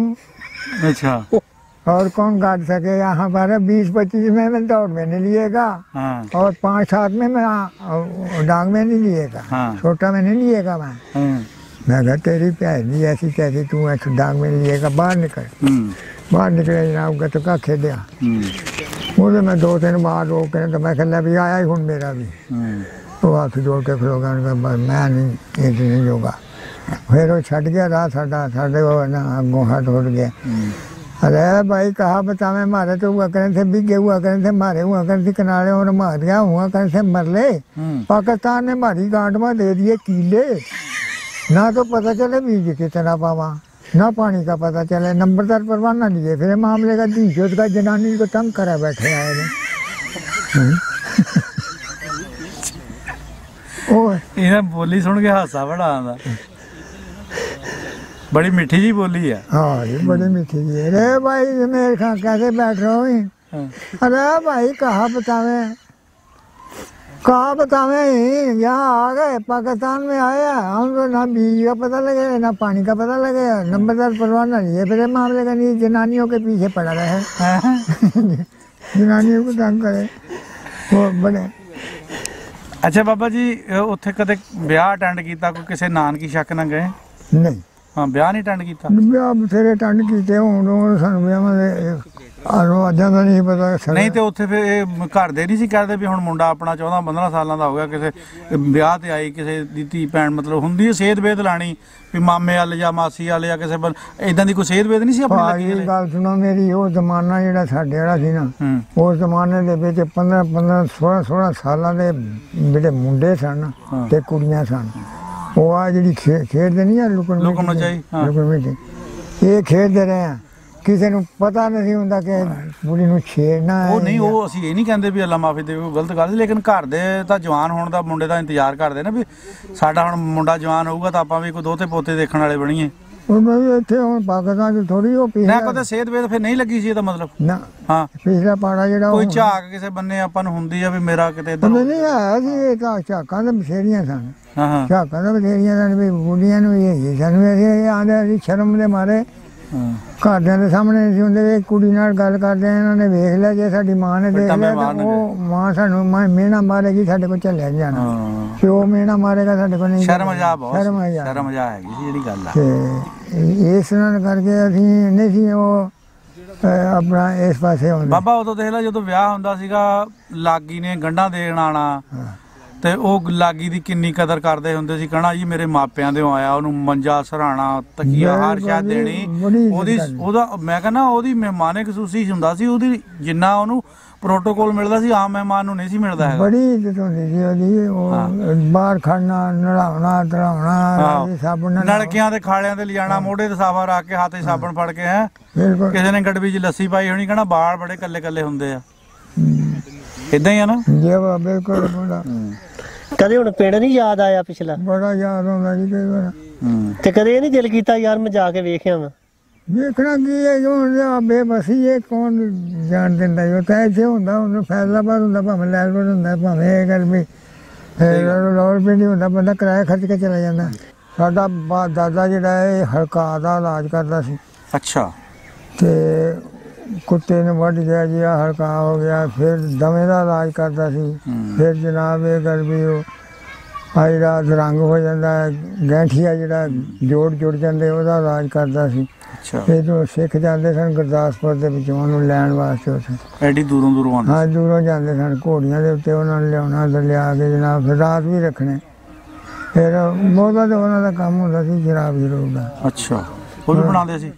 अच्छा। और कौन काट सके यहाँ पर 20-25 में दौड़ में नहीं लिएगा। हाँ। और 5-7 में मैं डांग में नहीं लिएगा। हाँ। छोटा में नहीं लिएगा मैं। हाँ। मैं कहा तेरी प्यारी ऐसी कैसी तू ऐसे डांग में लिएगा, बाहर निकल। बाहर निकले जनाब का तो क्या खेलिया। मुझे मैं 2-3 बार रोक के तो मैं कहना भी आया ही हूँ मेरा भी। तो हाथ जोड़ के खलोगा मैं नहीं होगा। फिर वो छट गया राह साढ़े वो ना अगों हाथ उठ गया। अरे भाई कहा बतावे मारे तो हुआ करें थे, बिगे हुआ करें थे, मारे हुआ करें थे किनारे और मारिया हुआ करें थे, मरले। पाकिस्तान ने मारी गांठ में दे दिए कीले, ना तो पता चले बीज कितना पावा, ना पानी का पता चले, नंबरदार परवाह ना लिए। फिर मामले का दीशोत का जनानी को तंग करा बैठे आए ने। बोली सुन के हासा बड़ा आंदा। बड़ी मीठी जी बोली है। हाँ जी बड़ी मीठी जी। अरे भाई मेरे खां कैसे बैठ रहे हो? अरे भाई कहाँ बतावे यहाँ आ गए, पाकिस्तान में आया हम तो ना बीज का पता लगे ना पानी का पता लगे, नंबरदार परवाह ना लिए। फिर मामले का नहीं जनानियों के पीछे पड़ा रहे। जनानियों को तंग करे वो बड़े। अच्छा बाबा जी उत्थे कदे ब्याह अटेंड कीता, कोई किसी नानकी शक ना गए? नहीं। हाँ ब्याह नहीं अटेंड कीता? ब्याह बथेरे अटेंड कीते हुण सानू ब्याहां दे अजां दा नहीं पता। नहीं तो उत्थे फिर घर दे नहीं सी कहदे भी हुण मुंडा अपना 14-15 सालां दा हो गया, किसे ब्याह ते आई किसे दी धी भैन, मतलब हुंदी सेहत वेद लानी भी मामे वाले या मासी वाले या किसे इदां दी कोई सेहत वेद नहीं सी अपनी लगी? गल सुनो मेरी, वो जमाना जिहड़ा साडे वाला सी ना, उस जमाने दे विच 15-15 16-16 सालां दे जिहड़े मुंडे सन ते कुड़ियां सन, वो आ जिहड़ी खेडदे नहीं आ लुकन मिटी, ये खेडदे रहे हैं। ਕਿਸੇ ਨੂੰ ਪਤਾ ਨਹੀਂ ਹੁੰਦਾ ਕਿ ਕੁੜੀ ਨੂੰ ਛੇੜਨਾ ਹੈ। ਉਹ ਨਹੀਂ, ਉਹ ਅਸੀਂ ਇਹ ਨਹੀਂ ਕਹਿੰਦੇ ਵੀ ਅੱਲਾ ਮਾਫੀ ਦੇਵੇ, ਗਲਤ ਗੱਲ ਸੀ, ਲੇਕਿਨ ਘਰ ਦੇ ਤਾਂ ਜਵਾਨ ਹੋਣ ਦਾ ਮੁੰਡੇ ਦਾ ਇੰਤਜ਼ਾਰ ਕਰਦੇ ਨੇ ਵੀ ਸਾਡਾ ਹੁਣ ਮੁੰਡਾ ਜਵਾਨ ਹੋਊਗਾ ਤਾਂ ਆਪਾਂ ਵੀ ਕੋਈ ਦੋਤੇ ਪੋਤੇ ਦੇਖਣ ਵਾਲੇ ਬਣੀਏ। ਉਹ ਮੈਂ ਇੱਥੇ ਹੁਣ ਪਾਕਿਸਤਾਨ 'ਚ ਥੋੜੀ ਉਹ ਨਾ ਕਦੇ ਸਿਹਤ ਵੇਦ ਫਿਰ ਨਹੀਂ ਲੱਗੀ ਸੀ ਇਹਦਾ ਮਤਲਬ? ਨਾ। ਹਾਂ ਪਿਛਲਾ ਪਾੜਾ ਜਿਹੜਾ ਕੋਈ ਝਾਕ ਕਿਸੇ ਬੰਨੇ ਆਪਾਂ ਨੂੰ ਹੁੰਦੀ ਆ ਵੀ ਮੇਰਾ ਕਿਤੇ ਇਦਾਂ ਨਹੀਂ ਆਇਆ ਸੀ। ਇਹ ਤਾਂ ਝਾਕਾਂ ਤਾਂ ਬਥੇਰੀਆਂ ਸਨ। ਹਾਂ ਹਾਂ ਝਾਕਾਂ ਤਾਂ ਬਥੇਰੀਆਂ ਸਨ ਵੀ ਬੁੱਢੀਆਂ ਨੂੰ ਇਹ ਸਨ। ਅਸੀਂ ਆਂਦੇ ਅਸੀਂ ਸ਼ਰਮ ਦੇ ਮਾਰੇ ਘਰਦਿਆਂ ਦੇ ਸਾਹਮਣੇ ਨਹੀਂ ਸੀ ਹੁੰਦੇ। ਕੁੜੀ ਨਾਲ ਗੱਲ ਕਰਦੇ ਆ, ਇਹਨਾਂ ਨੇ ਵੇਖ ਲਿਆ, ਜੇ ਸਾਡੀ ਮਾਂ ਨੇ ਦੇਖ ਲਿਆ ਤਾਂ ਉਹ ਮਾਂ ਸਾਨੂੰ ਮਿਹਣਾ ਮਾਰੇਗੀ, ਸਾਡੇ ਕੋਲ ਚੱਲਿਆ ਨੀ ਜਾਣਾ। ਪਿਓ ਮਿਹਣਾ ਮਾਰੇਗਾ, ਸਾਡੇ ਕੋਲ ਨਹੀਂ। ਸ਼ਰਮਜਾ ਬਹੁਤ ਸ਼ਰਮਜਾ ਸ਼ਰਮਜਾ ਹੈਗੀ ਸੀ ਜਿਹੜੀ ਗੱਲ ਆ। ਤੇ ਇਸ ਨਾਲ ਕਰਕੇ ਅਸੀਂ ਨਹੀਂ ਸੀ ਉਹ ਆਪਣਾ ਇਸ ਪਾਸੇ ਆਉਂਦੇ। ਬਾਬਾ ਉਦੋਂ ਦੇਖ ਲੈ ਜਦੋਂ ਵਿਆਹ ਹੁੰਦਾ ਸੀਗਾ, ਲਾਗੀ ਨੇ ਗੰਢਾਂ ਦੇਣ ਆਣਾ ਤੇ ਉਹ ਲਾਗੀ ਦੀ ਕਿੰਨੀ ਕਦਰ ਕਰਦੇ ਹੁੰਦੇ ਸੀ। ਕਹਣਾ ਜੀ ਮੇਰੇ ਮਾਪਿਆਂ ਦੇ ਆਇਆ, ਉਹਨੂੰ ਮੰਜਾ ਸਰਾਣਾ ਤਕੀਆ ਹਰ ਸ਼ਾਇਦ ਦੇਣੀ। ਉਹਦਾ ਮੈਂ ਕਹਿੰਦਾ ਉਹਦੀ ਮਹਿਮਾਨੇ ਖਸੂਸੀ ਹੁੰਦਾ ਸੀ ਉਹਦੀ, ਜਿੰਨਾ ਉਹਨੂੰ ਪ੍ਰੋਟੋਕੋਲ ਮਿਲਦਾ ਸੀ ਆਮ ਮਹਿਮਾਨ ਨੂੰ ਨਹੀਂ ਸੀ ਮਿਲਦਾ ਹੈਗਾ। ਬੜੀ ਇੱਜ਼ਤ ਹੁੰਦੀ ਸੀ ਉਹਦੀ। ਉਹ ਬਾਹਰ ਖੜਨਾ, ਨਲਾਉਣਾ ਧਰਾਉਣਾ, ਸਾਬਣ ਨਲਕਿਆਂ ਦੇ ਖਾਲਿਆਂ ਤੇ ਲਿਜਾਣਾ, ਮੋਢੇ ਤੇ ਸਾਬਣ ਰੱਖ ਕੇ ਹੱਥ 'ਚ ਸਾਬਣ ਫੜ ਕੇ। ਹੈ ਕਿਸੇ ਨੇ ਗੜਬੀ 'ਚ ਲੱਸੀ ਪਾਈ ਹੋਣੀ, ਕਹਿਣਾ ਬਾਲ ਬੜੇ ਕੱਲੇ ਕੱਲੇ ਹੁੰਦੇ ਆ। ਇਦਾਂ ਹੀ ਆ ਨਾ ਜੀ ਬਿਲਕੁਲ। ਕਦੇ ਹੁਣ ਪਿੰਡ ਨਹੀਂ ਯਾਦ ਆਇਆ ਪਿਛਲਾ? ਬੜਾ ਯਾਦ ਆਉਂਦਾ ਜੀ ਕਈ ਵਾਰ। ਤੇ ਕਦੇ ਇਹ ਨਹੀਂ ਦਿਲ ਕੀਤਾ ਯਾਰ ਮੈਂ ਜਾ ਕੇ ਵੇਖਿਆ ਵਾ? ਵੇਖਣਾ ਕੀ ਹੈ, ਜੋ ਬੇਬਸੀ ਇਹ ਕੌਣ ਜਾਣ ਦਿੰਦਾ। ਜੋ ਤਾਂ ਇੱਥੇ ਹੁੰਦਾ, ਉਹਨੂੰ ਫੈਸਲਾਬਾਦ ਹੁੰਦਾ, ਭਾਵੇਂ ਲੈਲਪੁਰ ਹੁੰਦਾ, ਭਾਵੇਂ ਇਹ ਗੱਲ ਵੀ ਲੋੜ ਪਿੰਡ ਹੀ ਹੁੰਦਾ, ਬੰਦਾ ਕਿਰਾਇਆ ਖਰਚ ਕੇ ਚਲਾ ਜਾਂਦਾ। ਸਾਡਾ ਦਾਦਾ ਜਿਹੜਾ ਇਹ ਹਲਕਾ ਦਾ ਇਲਾਜ ਕਰਦਾ ਸੀ। ਅੱਛਾ। ਤੇ ਕੁੱਤੇ ਨੂੰ ਵੱਢ ਗਿਆ ਜੀ, ਆ ਹਲਕਾ ਹੋ ਗਿਆ। ਫਿਰ ਦਮੇ ਦਾ ਇਲਾਜ ਕਰਦਾ ਸੀ। ਫਿਰ ਜਨਾਬ ਇਹ ਗੱਲ ਵੀ ਉਹ ਜਿਹੜਾ ਰੰਗ ਹੋ ਜਾਂਦਾ, ਗੈਂਠੀਆ ਜਿਹੜਾ ਜੋੜ ਜੁੜ ਜਾਂਦੇ, ਉਹਦਾ ਇਲਾਜ ਕਰਦਾ ਸੀ। ਇਹ ਜੋ ਸਿੱਖ ਜਾਂਦੇ ਸਨ ਗੁਰਦਾਸਪੁਰ ਦੇ ਵਿੱਚੋਂ ਉਹਨੂੰ ਲੈਣ ਵਾਸਤੇ, ਉੱਥੇ ਐਡੀ ਦੂਰੋਂ ਦੂਰੋਂ ਆਉਂਦੇ। ਹਾਂ ਦੂਰੋਂ ਜਾਂਦੇ ਸਨ ਘੋੜੀਆਂ ਦੇ ਉੱਤੇ, ਉਹਨਾਂ ਨੂੰ ਲਿਆਉਣਾ ਤੇ ਲਿਆ ਕੇ ਜਨਾਬ ਫਿਰ ਰਾਤ ਵੀ ਰੱਖਣੇ। ਫਿਰ ਬਹੁਤਾ ਤਾਂ ਉਹਨਾਂ ਦਾ ਕੰਮ ਹੁੰਦਾ ਸੀ ਸ਼ਰਾਬ ਜ਼ਰੂਰ ਦਾ। ਅੱਛਾ, ਉਹ ਵੀ ਬਣਾਉਂਦੇ ਸੀ?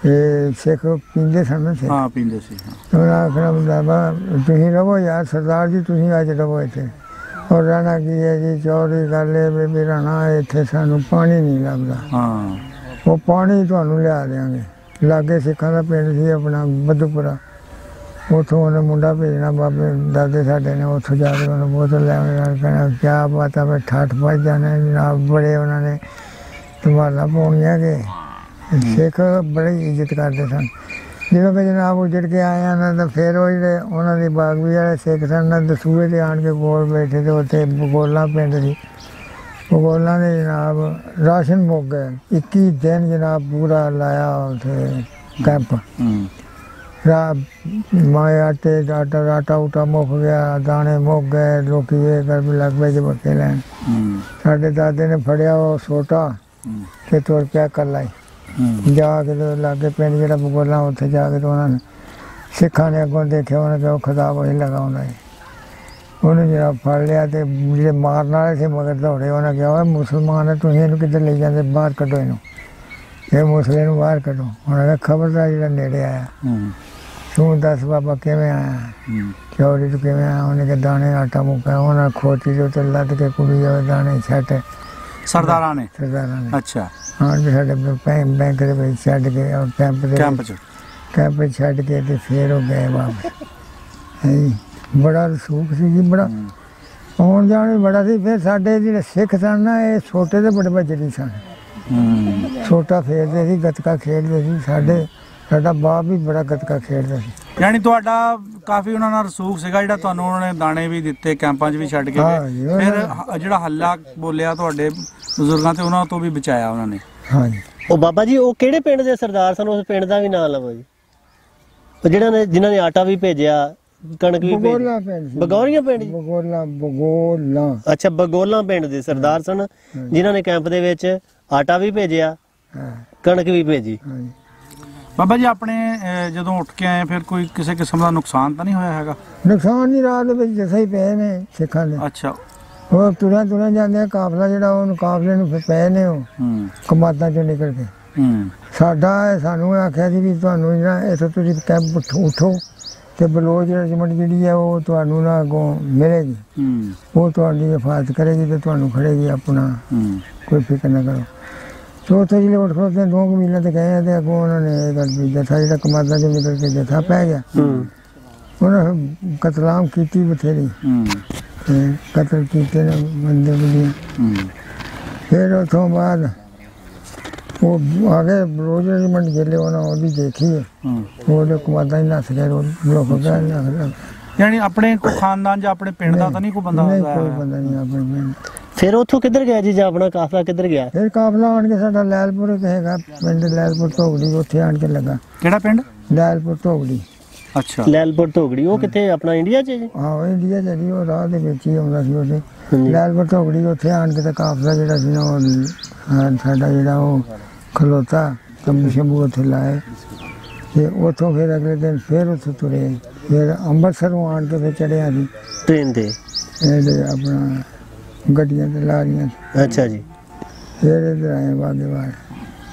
ਇਹ ਸਿੱਖ ਪੀਂਦੇ ਸਨ। ਹਾਂ ਪੀਂਦੇ ਸੀ। ਉਹਨਾਂ ਆਖਣਾ ਬਾਬਾ ਤੁਸੀਂ ਰਹੋ ਯਾਰ, ਸਰਦਾਰ ਜੀ ਤੁਸੀਂ ਅੱਜ ਰਹੋ ਇੱਥੇ। ਔਰ ਰਹਿਣਾ ਕੀ ਹੈ ਜੀ, ਚੌੜੀ ਗੱਲ ਹੈ ਵੀ ਰਹਿਣਾ ਇੱਥੇ, ਸਾਨੂੰ ਪਾਣੀ ਨਹੀਂ ਲੱਭਦਾ। ਹਾਂ ਉਹ ਪਾਣੀ ਤੁਹਾਨੂੰ ਲਿਆ ਦਿਆਂਗੇ। ਲਾਗੇ ਸਿੱਖਾਂ ਦਾ ਪਿੰਡ ਸੀ ਆਪਣਾ ਬੱਦੂਪੁਰਾ, ਉੱਥੋਂ ਉਹਨੇ ਮੁੰਡਾ ਭੇਜਣਾ, ਬਾਬੇ ਦਾਦੇ ਸਾਡੇ ਨੇ। ਉੱਥੋਂ ਜਾ ਕੇ ਉਹਨੂੰ ਬੋਤਲ ਲੈ ਕੇ ਕਹਿਣਾ ਕਿਆ ਬਾਤ ਆ, ਠੱਠ ਭੱਜ ਜਾਣਾ ਜਨਾਬ। ਬੜੇ ਉਹਨਾਂ ਨੇ ਸੰਭਾਲਾਂ ਪਾਉਣੀਆਂ ਕਿ ਸਿੱਖ ਬੜੀ ਇੱਜ਼ਤ ਕਰਦੇ ਸਨ। ਜਦੋਂ ਕਿ ਜਨਾਬ ਉੱਜੜ ਕੇ ਆਏ ਨਾ, ਤਾਂ ਫਿਰ ਉਹ ਜਿਹੜੇ ਉਹਨਾਂ ਦੀ ਬਾਗਵੀ ਵਾਲੇ ਸਿੱਖ ਸਨ ਨਾ, ਦਸੂਏ 'ਤੇ ਆਣ ਕੇ ਕੋਲ ਬੈਠੇ ਤੇ ਉੱਥੇ ਬਗੋਲਾ ਪਿੰਡ ਸੀ। ਬਗੋਲਾਂ ਦੇ ਜਨਾਬ ਰਾਸ਼ਨ ਮੁੱਕ ਗਏ। 21 ਦਿਨ ਜਨਾਬ ਪੂਰਾ ਲਾਇਆ ਉੱਥੇ ਕੈਂਪ। ਮਾਏ ਆਟੇ ਆਟਾ ਉਟਾ ਮੁੱਕ ਗਿਆ, ਦਾਣੇ ਮੁੱਕ ਗਏ। ਲੋਕ ਇਹ ਕਰ ਵੀ ਲੱਗ ਪਏ ਬੱਕੇ ਲੈਣ। ਸਾਡੇ ਦਾਦੇ ਨੇ ਫੜਿਆ ਉਹ ਸੋਟਾ ਤੇ ਤੁਰ ਪਿਆ ਇਕੱਲਾ ਹੀ ਜਾ ਕੇ ਲਾਗੇ ਪਿੰਡ ਜਿਹੜਾ ਬਗੋਲਾ, ਉੱਥੇ ਜਾ ਕੇ ਉਹਨਾਂ ਨੇ ਸਿੱਖਾਂ ਨੇ ਅੱਗੋਂ ਦੇਖਿਆ, ਉਹਨੇ ਕਿਹਾ ਖਿਤਾਬ ਉਹੀ ਲਗਾਉਂਦਾ ਹੈ। ਉਹਨੇ ਜਿਹੜਾ ਫੜ ਲਿਆ ਤੇ ਜਿਹੜੇ ਮਾਰਨ ਵਾਲੇ ਸੀ ਮਗਰ ਦੌੜੇ। ਉਹਨੇ ਕਿਹਾ ਓਏ ਮੁਸਲਮਾਨ ਹੈ, ਤੁਸੀਂ ਇਹਨੂੰ ਕਿੱਧਰ ਲਈ ਜਾਂਦੇ, ਬਾਹਰ ਕੱਢੋ ਇਹਨੂੰ, ਇਹ ਮੁਸਲੇ ਨੂੰ ਬਾਹਰ ਕੱਢੋ। ਉਹਨਾਂ ਨੇ ਖਬਰਦਾਰ ਜਿਹੜਾ ਨੇੜੇ ਆਇਆ, ਤੂੰ ਦੱਸ ਬਾਬਾ ਕਿਵੇਂ ਆਇਆ, ਚੌੜੀ ਤੋਂ ਕਿਵੇਂ ਆਇਆ? ਉਹਨੇ ਕਿਹਾ ਦਾਣੇ ਆਟਾ ਮੁੱਕਾ। ਉਹਨਾਂ ਖੋਤੀ ਦੇ ਉੱਤੇ ਲੱਦ ਕੇ ਕੁੜੀ ਜਾਵੇ ਦਾਣੇ ਛੱਟ ਸਰਦਾਰਾਂ ਨੇ। ਅੱਛਾ। ਹਾਂ ਸਾਡੇ ਬੈਂਕ ਦੇ ਵਿੱਚ ਛੱਡ ਕੇ ਕੈਂਪ ਛੱਡ ਕੇ ਤੇ ਫਿਰ ਉਹ ਗਏ ਵਾਪਸ। ਬੜਾ ਰਸੂਖ ਸੀ ਜੀ, ਬੜਾ ਆਉਣ ਜਾਣ ਵੀ ਬੜਾ ਸੀ। ਫਿਰ ਸਾਡੇ ਜਿਹੜੇ ਸਿੱਖ ਸਨ ਨਾ, ਇਹ ਛੋਟੇ ਤੇ ਬੜੇ ਬੱਚੇ ਸਨ। ਛੋਟਾ ਖੇਡਦੇ ਸੀ, ਗੱਤਕਾ ਖੇਡਦੇ ਸੀ। ਸਾਡਾ ਬਾਪ ਵੀ ਬੜਾ ਗੱਤਕਾ ਖੇਡਦਾ ਸੀ। ਯਾਨੀ ਤੁਹਾਡਾ ਕਾਫੀ ਉਹਨਾਂ ਨਾਲ ਰਸੂਖ ਸੀਗਾ, ਜਿਹੜਾ ਤੁਹਾਨੂੰ ਉਹਨਾਂ ਨੇ ਦਾਣੇ ਵੀ ਦਿੱਤੇ, ਕੈਂਪਾਂ 'ਚ ਵੀ ਛੱਡ ਕੇ। ਫਿਰ ਜਿਹੜਾ ਹੱਲਾ ਬੋਲਿਆ ਤੁਹਾਡੇ ਬਜ਼ੁਰਗਾਂ ਤੇ, ਉਹਨਾਂ ਤੋਂ ਵੀ ਬਚਾਇਆ ਉਹਨਾਂ ਨੇ। ਹਾਂਜੀ। ਉਹ ਬਾਬਾ ਜੀ ਉਹ ਕਿਹੜੇ ਪਿੰਡ ਦੇ ਸਰਦਾਰ ਸਨ? ਉਸ ਪਿੰਡ ਦਾ ਵੀ ਨਾਂ ਲਵੋ ਜੀ। ਉਹ ਜਿਨ੍ਹਾਂ ਨੇ ਆਟਾ ਵੀ ਭੇਜਿਆ, ਕਣਕ ਵੀ ਬਗੋਲਾ ਪਿੰਡ, ਬਗੌਰੀਆਂ ਪਿੰਡ, ਬਗੋਲਾ। ਅੱਛਾ, ਬਗੋਲਾ ਪਿੰਡ ਦੇ ਸਰਦਾਰ ਸਨ, ਜਿਨ੍ਹਾਂ ਨੇ ਕੈਂਪ ਦੇ ਵਿੱਚ ਆਟਾ ਵੀ ਭੇਜਿਆ, ਕਣਕ ਵੀ ਭੇਜੀ। ਬਾਬਾ ਜੀ ਆਪਣੇ ਜਦੋਂ ਉੱਠ ਕੇ ਆਏ ਫਿਰ ਕੋਈ ਕਿਸੇ ਕਿਸਮ ਦਾ ਨੁਕਸਾਨ ਤਾਂ ਨਹੀਂ ਹੋਇਆ ਹੈਗਾ? ਨੁਕਸਾਨ ਨਹੀਂ, ਰਾਤ ਦੇ ਵਿੱਚ ਜੱਸੇ ਹੀ ਪਏ ਨੇ ਸਿੱਖਾਂ ਦੇ। ਅੱਛਾ। ਉਹ ਤੁਰਿਆ ਜਾਂਦੇ ਆ, ਕਾਫਲਾ ਜਿਹੜਾ ਉਹਨੂੰ ਕਾਫਲੇ ਨੂੰ ਪਏ ਨੇ ਉਹ ਕਮਾਦਾਂ ਚੋਂ ਨਿਕਲ ਕੇ। ਸਾਨੂੰ ਆਖਿਆ ਸੀ ਵੀ ਤੁਹਾਨੂੰ ਜਿਹੜਾ ਇੱਥੋਂ ਤੁਸੀਂ ਕੈਂਪ ਉੱਠੋ ਤੇ ਬਲੋਚ ਰਜਮੈਂਟ ਜਿਹੜੀ ਹੈ ਉਹ ਤੁਹਾਨੂੰ ਨਾ ਅੱਗੋਂ ਮਿਲੇਗੀ, ਉਹ ਤੁਹਾਡੀ ਹਿਫਾਜ਼ਤ ਕਰੇਗੀ ਤੇ ਤੁਹਾਨੂੰ ਖੜੇਗੀ। ਆਪਣਾ ਕੋਈ ਫਿਕਰ ਨਾ ਕਰੋ। ਸੋ ਉੱਥੇ ਜਿਹੜੇ ਉੱਠ ਖੜੋਤੇ 2 ਮਹੀਨੇ ਤੇ ਗਏ ਤੇ ਅੱਗੋਂ ਉਹਨਾਂ ਨੇ ਇਹ ਗੱਲ ਵੀ ਜਥਾ ਜਿਹੜਾ ਕਮਾਦਾਂ ਚੋਂ ਨਿਕਲ ਕੇ ਜਥਾ ਪੈ ਗਿਆ। ਉਹਨਾਂ ਕਤਲਾਮ ਕੀਤੀ ਬਥੇਰੀ, ਕਤਲ ਕੀਤੇ ਨੇ ਬੰਦੇ ਬੁਲੀਆਂ। ਫਿਰ ਉੱਥੋਂ ਬਾਅਦ ਉਹ ਆ ਗਏ ਰੋਜ਼ ਰਜਮੈਂਟ ਜਿਹੜੇ ਉਹਨਾਂ ਉਹਦੀ ਦੇਖੀ ਹੈ, ਉਹਦੇ ਕਮਾਦਾਂ ਹੀ ਨੱਸ ਗਏ, ਲੋਕ ਗਏ। ਯਾਨੀ ਆਪਣੇ ਕੋਈ ਖਾਨਦਾਨ ਜਾਂ ਆਪਣੇ ਪਿੰਡ ਦਾ ਤਾਂ ਨਹੀਂ ਕੋਈ ਬੰਦਾ? ਕੋਈ ਬੰਦਾ ਨਹੀਂ ਆਪਣੇ ਪਿੰਡ। ਫਿਰ ਉੱਥੋਂ ਕਿੱਧਰ ਗਿਆ ਜੀ ਜਾਂ ਆਪਣਾ ਕਾਫਲਾ ਕਿੱਧਰ ਗਿਆ? ਫਿਰ ਕਾਫਲਾ ਆਣ ਕੇ ਸਾਡਾ ਲੈਲਪੁਰ ਕਹੇਗਾ ਪਿੰਡ ਲੈਲਪੁਰ ਢੋਗੜੀ, ਉੱਥੇ ਆਣ ਕੇ ਲੱਗਾ। ਕਿਹੜਾ ਪਿੰਡ? ਲੈਲਪੁਰ ਢੋਗੜੀ। ਅੱਛਾ, ਲੈਲਪੁਰ ਢੋਗੜੀ, ਉਹ ਕਿੱਥੇ ਆਪਣਾ ਇੰਡੀਆ 'ਚ ਜੀ? ਆਹੋ ਇੰਡੀਆ ਜਿਹੜੀ ਉਹ ਰਾਹ ਦੇ ਵਿੱਚ ਹੀ ਆਉਂਦਾ ਸੀ ਉਹਦੇ। ਹਾਂਜੀ। ਲੈਲਪੁਰ ਢੋਗੜੀ ਉੱਥੇ ਆਣ ਕੇ ਤੇ ਕਾਫਲਾ ਜਿਹੜਾ ਸੀ ਨਾ ਉਹ ਸਾਡਾ ਜਿਹੜਾ ਉਹ ਖਲੋਤਾ, ਤੰਬੂ ਸ਼ੰਬੂ ਉੱਥੇ ਲਾਏ ਤੇ ਉੱਥੋਂ ਫਿਰ ਅਗਲੇ ਦਿਨ ਫਿਰ ਉੱਥੋਂ ਤੁਰੇ, ਫਿਰ ਅੰਮ੍ਰਿਤਸਰੋਂ ਆਣ ਕੇ ਫਿਰ ਚੜ੍ਹਿਆ ਸੀ ਟ੍ਰੇਨ ਤੇ। ਇਹਦੇ ਆਪਣਾ ਗੱਡੀਆਂ ਤੇ ਲਾਰੀਆਂ, ਅੱਛਾ ਜੀ। ਫਿਰ ਇੱਧਰ ਆਏ ਬਾਗੇਵਾਲ।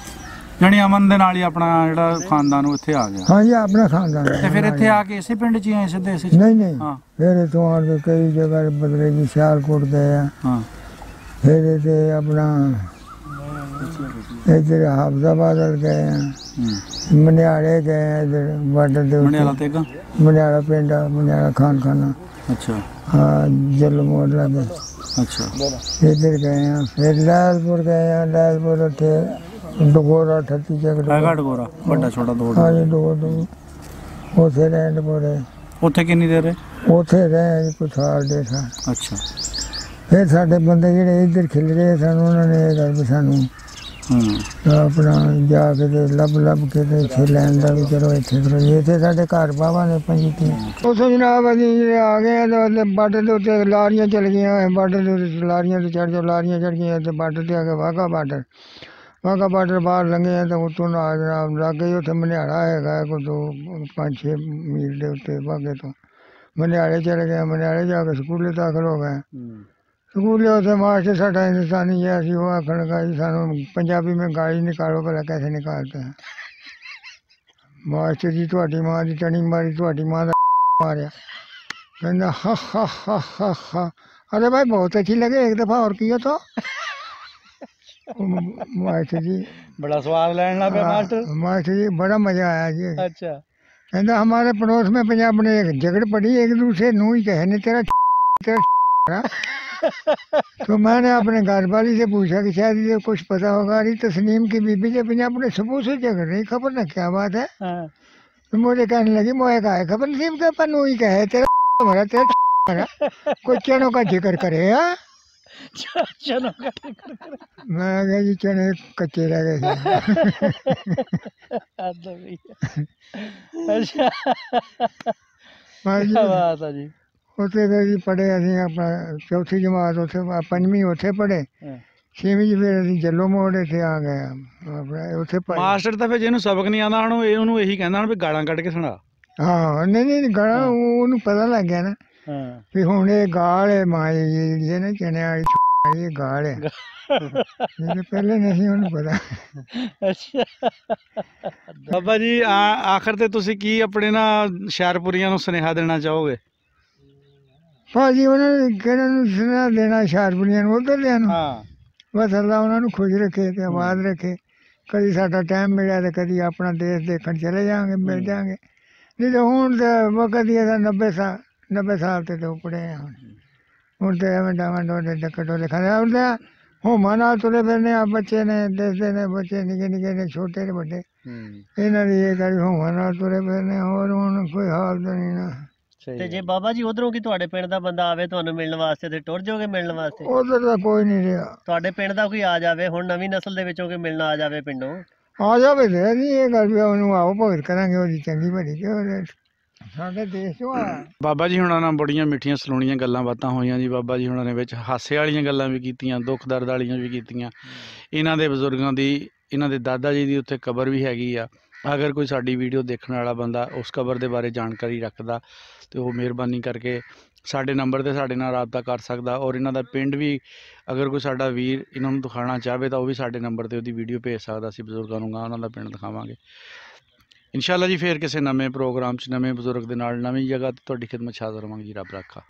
ਜਾਣੀ ਅਮਨ ਦੇ ਨਾਲ ਹੀ ਆਪਣਾ ਜਿਹੜਾ ਖਾਨਦਾਨ ਉਹ ਇੱਥੇ ਆ ਗਿਆ। ਹਾਂਜੀ ਆਪਣਾ ਖਾਨਦਾਨ ਤੇ ਫਿਰ ਇੱਥੇ ਆ ਕੇ ਇਸੇ ਪਿੰਡ 'ਚ ਹੀ ਆਏ ਸਿੱਧੇ ਇਸੇ 'ਚ? ਨਹੀਂ ਨਹੀਂ, ਹਾਂ ਫਿਰ ਇੱਥੋਂ ਆਣ ਕੇ ਕਈ ਜਗ੍ਹਾ ਬਦਲੇ ਜੀ, ਸਿਆਲਕੋਟ ਗਏ ਆ, ਹਾਂ ਫਿਰ ਇੱਥੇ ਆਪਣਾ ਇੱਧਰ ਹਾਫਜ਼ਾਬਾਦ ਗਏ ਆ, ਮਨਿਆਲੇ ਗਏ ਆ, ਇੱਧਰ ਬਾਰਡਰ ਦੇ ਮਣਿਆਲਾ ਉੱਤੇ ਤੇਗਾ। ਮਨਿਆਲਾ ਪਿੰਡ ਆ, ਮਨਿਆਲਾ ਖਾਨਾ ਅੱਛਾ ਹਾਂ ਜਲਮੋੜ ਲੱਗੇ, ਅੱਛਾ ਇੱਧਰ ਗਏ ਆ। ਫਿਰ ਲੈਲਪੁਰ ਗਏ ਆ, ਲੈਲਪੁਰ ਉੱਥੇ ਡਗੋਰਾ 38 ਜਗ੍ਹਾ ਹੈਗਾ ਡਗੋਰਾ, ਵੱਡਾ ਛੋਟਾ ਦੋ। ਹਾਂਜੀ ਦੋ ਉੱਥੇ ਰਹਿਣ ਪੜੇ। ਉੱਥੇ ਕਿੰਨੀ ਦੇਰ ਰਹੇ? ਉੱਥੇ ਰਹੇ ਜੀ ਕੋਈ ਸਾਲ ਡੇਢ ਸਾਲ। ਅੱਛਾ ਫਿਰ ਸਾਡੇ ਬੰਦੇ ਜਿਹੜੇ ਇੱਧਰ ਖਿਲ ਰਹੇ ਸਨ, ਉਹਨਾਂ ਨੇ ਇਹ ਗੱਲ ਵੀ ਸਾਨੂੰ ਆਪਣਾ ਜਾ ਕੇ ਤੇ ਲੱਭ ਕੇ ਤੇ ਇੱਥੇ ਲੈਣ ਦਾ ਵੀ ਚਲੋ ਇੱਥੇ ਕਰੋ। ਇੱਥੇ ਸਾਡੇ ਘਰ ਬਾਬਾ ਨੇ ਪੰਜੀ ਉੱਥੋਂ ਜਨਾਬ ਅਸੀਂ ਜਿਹੜੇ ਆ ਗਏ ਤੇ ਬਾਰਡਰ ਦੇ ਉੱਤੇ ਲਾਰੀਆਂ ਚਲ ਗਈਆਂ, ਬਾਰਡਰ ਦੇ ਉੱਤੇ ਲਾਰੀਆਂ ਤੇ ਚੜ੍ਹ ਜਾਓ, ਲਾਰੀਆਂ ਚੜ੍ਹ ਗਈਆਂ ਤੇ ਬਾਰਡਰ ਤੇ ਆ ਕੇ ਵਾਹਗਾ ਬਾਰਡਰ ਬਾਹਰ ਲੰਘੇ ਆ ਤੇ ਉੱਤੋਂ ਨਾਲ ਜਨਾਬ ਲੱਗ ਗਈ। ਉੱਥੇ ਮਨਿਆਲਾ ਹੈਗਾ ਕੋਈ 5-6 ਮੀਲ ਦੇ ਉੱਤੇ ਵਾਹਗੇ ਤੋਂ। ਮਨਿਆਲੇ ਚਲੇ ਗਏ, ਮਨਿਆਲੇ ਜਾ ਕੇ ਸਕੂਲੇ ਦਾਖਲ ਹੋ ਗਏ। ਸਕੂਲੇ ਉੱਥੇ ਮਾਸਟਰ ਸਾਡਾ ਹਿੰਦੁਸਤਾਨੀ ਜਿਹਾ ਸੀ, ਉਹ ਆਖਣ ਲੱਗਾ ਜੀ ਸਾਨੂੰ ਪੰਜਾਬੀ में गाली निकालो, भला कैसे निकालते हैं। मास्टर जी ਤੁਹਾਡੀ ਮਾਂ ਦੀ ਟਣੀ ਮਾਰੀ, ਤੁਹਾਡੀ ਮਾਂ ਦਾ मारिया। कहना हा हा हा हा हा, अरे भाई बहुत अच्छी लगे, एक दफ़ा और किया तो। मास्टर जी बड़ा सवाल लेना पे मास्टर। मास्टर जी बड़ा मज़ा आया जी। अच्छा, कहना हमारे पड़ोस में पंजाब ने एक झगड़ पड़ी, एक दूसरे नू ही कहने तेरा तो मैंने अपने घर वाली से पूछा कि शायद ये कुछ पता होगा। अरे तस्नीम की बीबी से पंजाब ने सुबह से झगड़ रही, खबर ना क्या बात है। तो मुझे कहने लगी मोए का है खबर, नसीम के अपन नू ही कहे तेरा भरा तेरा कोई चनों का जिक्र करे। हाँ मैं कहा जी चने कच्चे रह गए जी। ਉੱਥੇ ਫਿਰ ਜੀ ਪੜ੍ਹੇ ਅਸੀਂ ਆਪਣਾ ਚੌਥੀ ਜਮਾਤ, ਉੱਥੇ ਪੰਜਵੀਂ ਉੱਥੇ ਪੜ੍ਹੇ, ਛੇਵੀਂ 'ਚ ਫਿਰ ਅਸੀਂ ਜੱਲੋ ਮੋੜ ਇੱਥੇ ਆ ਗਏ ਆਪਣਾ ਉੱਥੇ ਮਾਸਟਰ ਤਾਂ ਫਿਰ ਜਿਹਨੂੰ ਸਬਕ ਨਹੀਂ ਆਉਂਦਾ ਹੁਣ ਉਹਨੂੰ ਇਹੀ ਕਹਿੰਦਾ ਹੁਣ ਵੀ ਗਾਲਾਂ ਕੱਢ ਕੇ ਸੁਣਾ। ਹਾਂ ਨਹੀਂ ਗਾਲਾਂ ਉਹਨੂੰ ਪਤਾ ਲੱਗ ਗਿਆ ਨਾ ਵੀ ਹੁਣ ਇਹ ਗਾਲ ਹੈ ਮਾਂ ਜਿਹੜੀ ਹੈ ਨਾ ਚਣਿਆਂ ਵਾਲੀ, ਇਹ ਗਾਲ ਹੈ। ਪਹਿਲੇ ਨਹੀਂ ਉਹਨੂੰ ਪਤਾ। ਅੱਛਾ ਬਾਬਾ ਜੀ ਆਖਰ ਤੇ ਤੁਸੀਂ ਕੀ ਆਪਣੇ ਨਾ ਹੁਸ਼ਿਆਰਪੁਰੀਆਂ ਨੂੰ ਸੁਨੇਹਾ ਦੇਣਾ ਚਾਹੋਗੇ? ਭਾਜੀ ਉਹਨਾਂ ਨੇ ਕਿਹਨਾਂ ਨੂੰ ਸੁਨੇਹਾ ਦੇਣਾ? ਹੁਸ਼ਿਆਰਪੁਰੀਆਂ ਨੂੰ, ਉੱਧਰਲਿਆਂ ਨੂੰ। ਬਸ ਅੱਲਾ ਉਹਨਾਂ ਨੂੰ ਖੁਸ਼ ਰੱਖੇ ਤੇ ਆਬਾਦ ਰੱਖੇ। ਕਦੀ ਸਾਡਾ ਟਾਈਮ ਮਿਲਿਆ ਤੇ ਕਦੀ ਆਪਣਾ ਦੇਸ਼ ਦੇਖਣ ਚਲੇ ਜਾਵਾਂਗੇ, ਮਿਲ ਜਾਵਾਂਗੇ। ਨਹੀਂ ਤਾਂ ਹੁਣ ਤਾਂ ਵਕਤ ਹੀ ਇਹਦਾ 90 ਸਾਲ ਤੇ ਉੱਪੜੇ ਆ। ਹੁਣ ਤਾਂ ਐਵੇਂ ਡਾਵਾਂ ਡੋਲੇ ਡੱਕੇ ਡੋਲੇ ਖਾਂਦੇ ਹੁਣ ਤਾਂ ਹੋਮਾਂ ਨਾਲ ਤੁਰੇ ਫਿਰਨੇ ਆ। ਬੱਚੇ ਨੇ ਦੇਖਦੇ ਨੇ, ਬੱਚੇ ਨਿੱਕੇ ਨਿੱਕੇ ਨੇ, ਛੋਟੇ ਨੇ ਵੱਡੇ, ਇਹਨਾਂ ਦੀ ਇਹ ਕਰੀ ਹੋਮਾਂ ਨਾਲ ਤੁਰੇ ਫਿਰਨੇ। ਹੋਰ ਹੁਣ ਕੋਈ ਹਾਲ ਤਾਂ ਨਹੀਂ ਨਾ। ਤੇ ਜੇ ਬਾਬਾ ਜੀ ਉਧਰੋਂ ਕੀ ਤੁਹਾਡੇ ਪਿੰਡ ਦਾ ਬੰਦਾ ਆਵੇ ਤੁਹਾਨੂੰ ਮਿਲਣ ਵਾਸਤੇ ਤੇ ਟੁਰ ਜਾਓਗੇ ਮਿਲਣ ਵਾਸਤੇ? ਉਧਰ ਤਾਂ ਕੋਈ ਨਹੀਂ ਰਿਹਾ। ਤੁਹਾਡੇ ਪਿੰਡ ਦਾ ਕੋਈ ਆ ਜਾਵੇ ਹੁਣ, ਨਵੀਂ ਨਸਲ ਦੇ ਵਿੱਚੋਂ ਕੋਈ ਮਿਲਣ ਆ ਜਾਵੇ ਪਿੰਡੋਂ, ਆ ਜਾਵੇ ਤੇ ਨਹੀਂ ਇਹ ਗੱਲ ਵੀ ਉਹਨੂੰ ਆਓ ਭਗਤ ਕਰਾਂਗੇ ਉਹਦੀ ਚੰਗੀ ਭਲੀ ਕਿ ਸਾਡੇ ਦੇਸ਼ ਚੋਂ ਆ। ਬਾਬਾ ਜੀ ਹੁਣਾਂ ਨਾਲ ਬੜੀਆਂ ਮਿੱਠੀਆਂ ਸਲੋਣੀਆਂ ਗੱਲਾਂ ਬਾਤਾਂ ਹੋਈਆਂ ਜੀ। ਬਾਬਾ ਜੀ ਹੁਣਾਂ ਨੇ ਵਿੱਚ ਹਾਸੇ ਵਾਲੀਆਂ ਗੱਲਾਂ ਵੀ ਕੀਤੀਆਂ, ਦੁੱਖ ਦਰਦ ਵਾਲੀਆਂ ਵੀ ਕੀਤੀਆਂ। ਇਹਨਾਂ ਦੇ ਬਜ਼ੁਰਗਾਂ ਦੀ, ਇਹਨਾਂ ਦੇ ਦਾਦਾ ਜੀ ਦੀ ਉੱਥੇ ਕਬਰ ਵੀ ਹੈਗੀ ਆ। ਅਗਰ ਕੋਈ ਸਾਡੀ ਵੀਡੀਓ ਦੇਖਣ ਵਾਲਾ ਬੰਦਾ ਉਸ ਕਬਰ ਦੇ ਬਾਰੇ ਜਾਣਕਾਰੀ ਰੱਖਦਾ ਤੇ ਉਹ ਮਿਹਰਬਾਨੀ ਕਰਕੇ ਸਾਡੇ ਨੰਬਰ 'ਤੇ ਸਾਡੇ ਨਾਲ ਰਾਬਤਾ ਕਰ ਸਕਦਾ। ਔਰ ਇਹਨਾਂ ਦਾ ਪਿੰਡ ਵੀ ਅਗਰ ਕੋਈ ਸਾਡਾ ਵੀਰ ਇਹਨਾਂ ਨੂੰ ਦਿਖਾਉਣਾ ਚਾਹਵੇ ਤਾਂ ਉਹ ਵੀ ਸਾਡੇ ਨੰਬਰ 'ਤੇ ਉਹਦੀ ਵੀਡੀਓ ਭੇਜ ਸਕਦਾ। ਅਸੀਂ ਬਜ਼ੁਰਗਾਂ ਨੂੰ ਉਹਨਾਂ ਦਾ ਪਿੰਡ ਦਿਖਾਵਾਂਗੇ ਇਨਸ਼ਾਅੱਲਾ ਜੀ। ਫੇਰ ਕਿਸੇ ਨਵੇਂ ਪ੍ਰੋਗਰਾਮ 'ਚ ਨਵੇਂ ਬਜ਼ੁਰਗ ਦੇ ਨਾਲ ਨਵੀਂ ਜਗ੍ਹਾ 'ਤੇ ਤੁਹਾਡੀ ਖਿਦਮਤ 'ਚ ਹਾਜ਼ਰ ਹੋਵਾਂਗੇ ਜੀ। ਰੱਬ ਰਾਖਾ।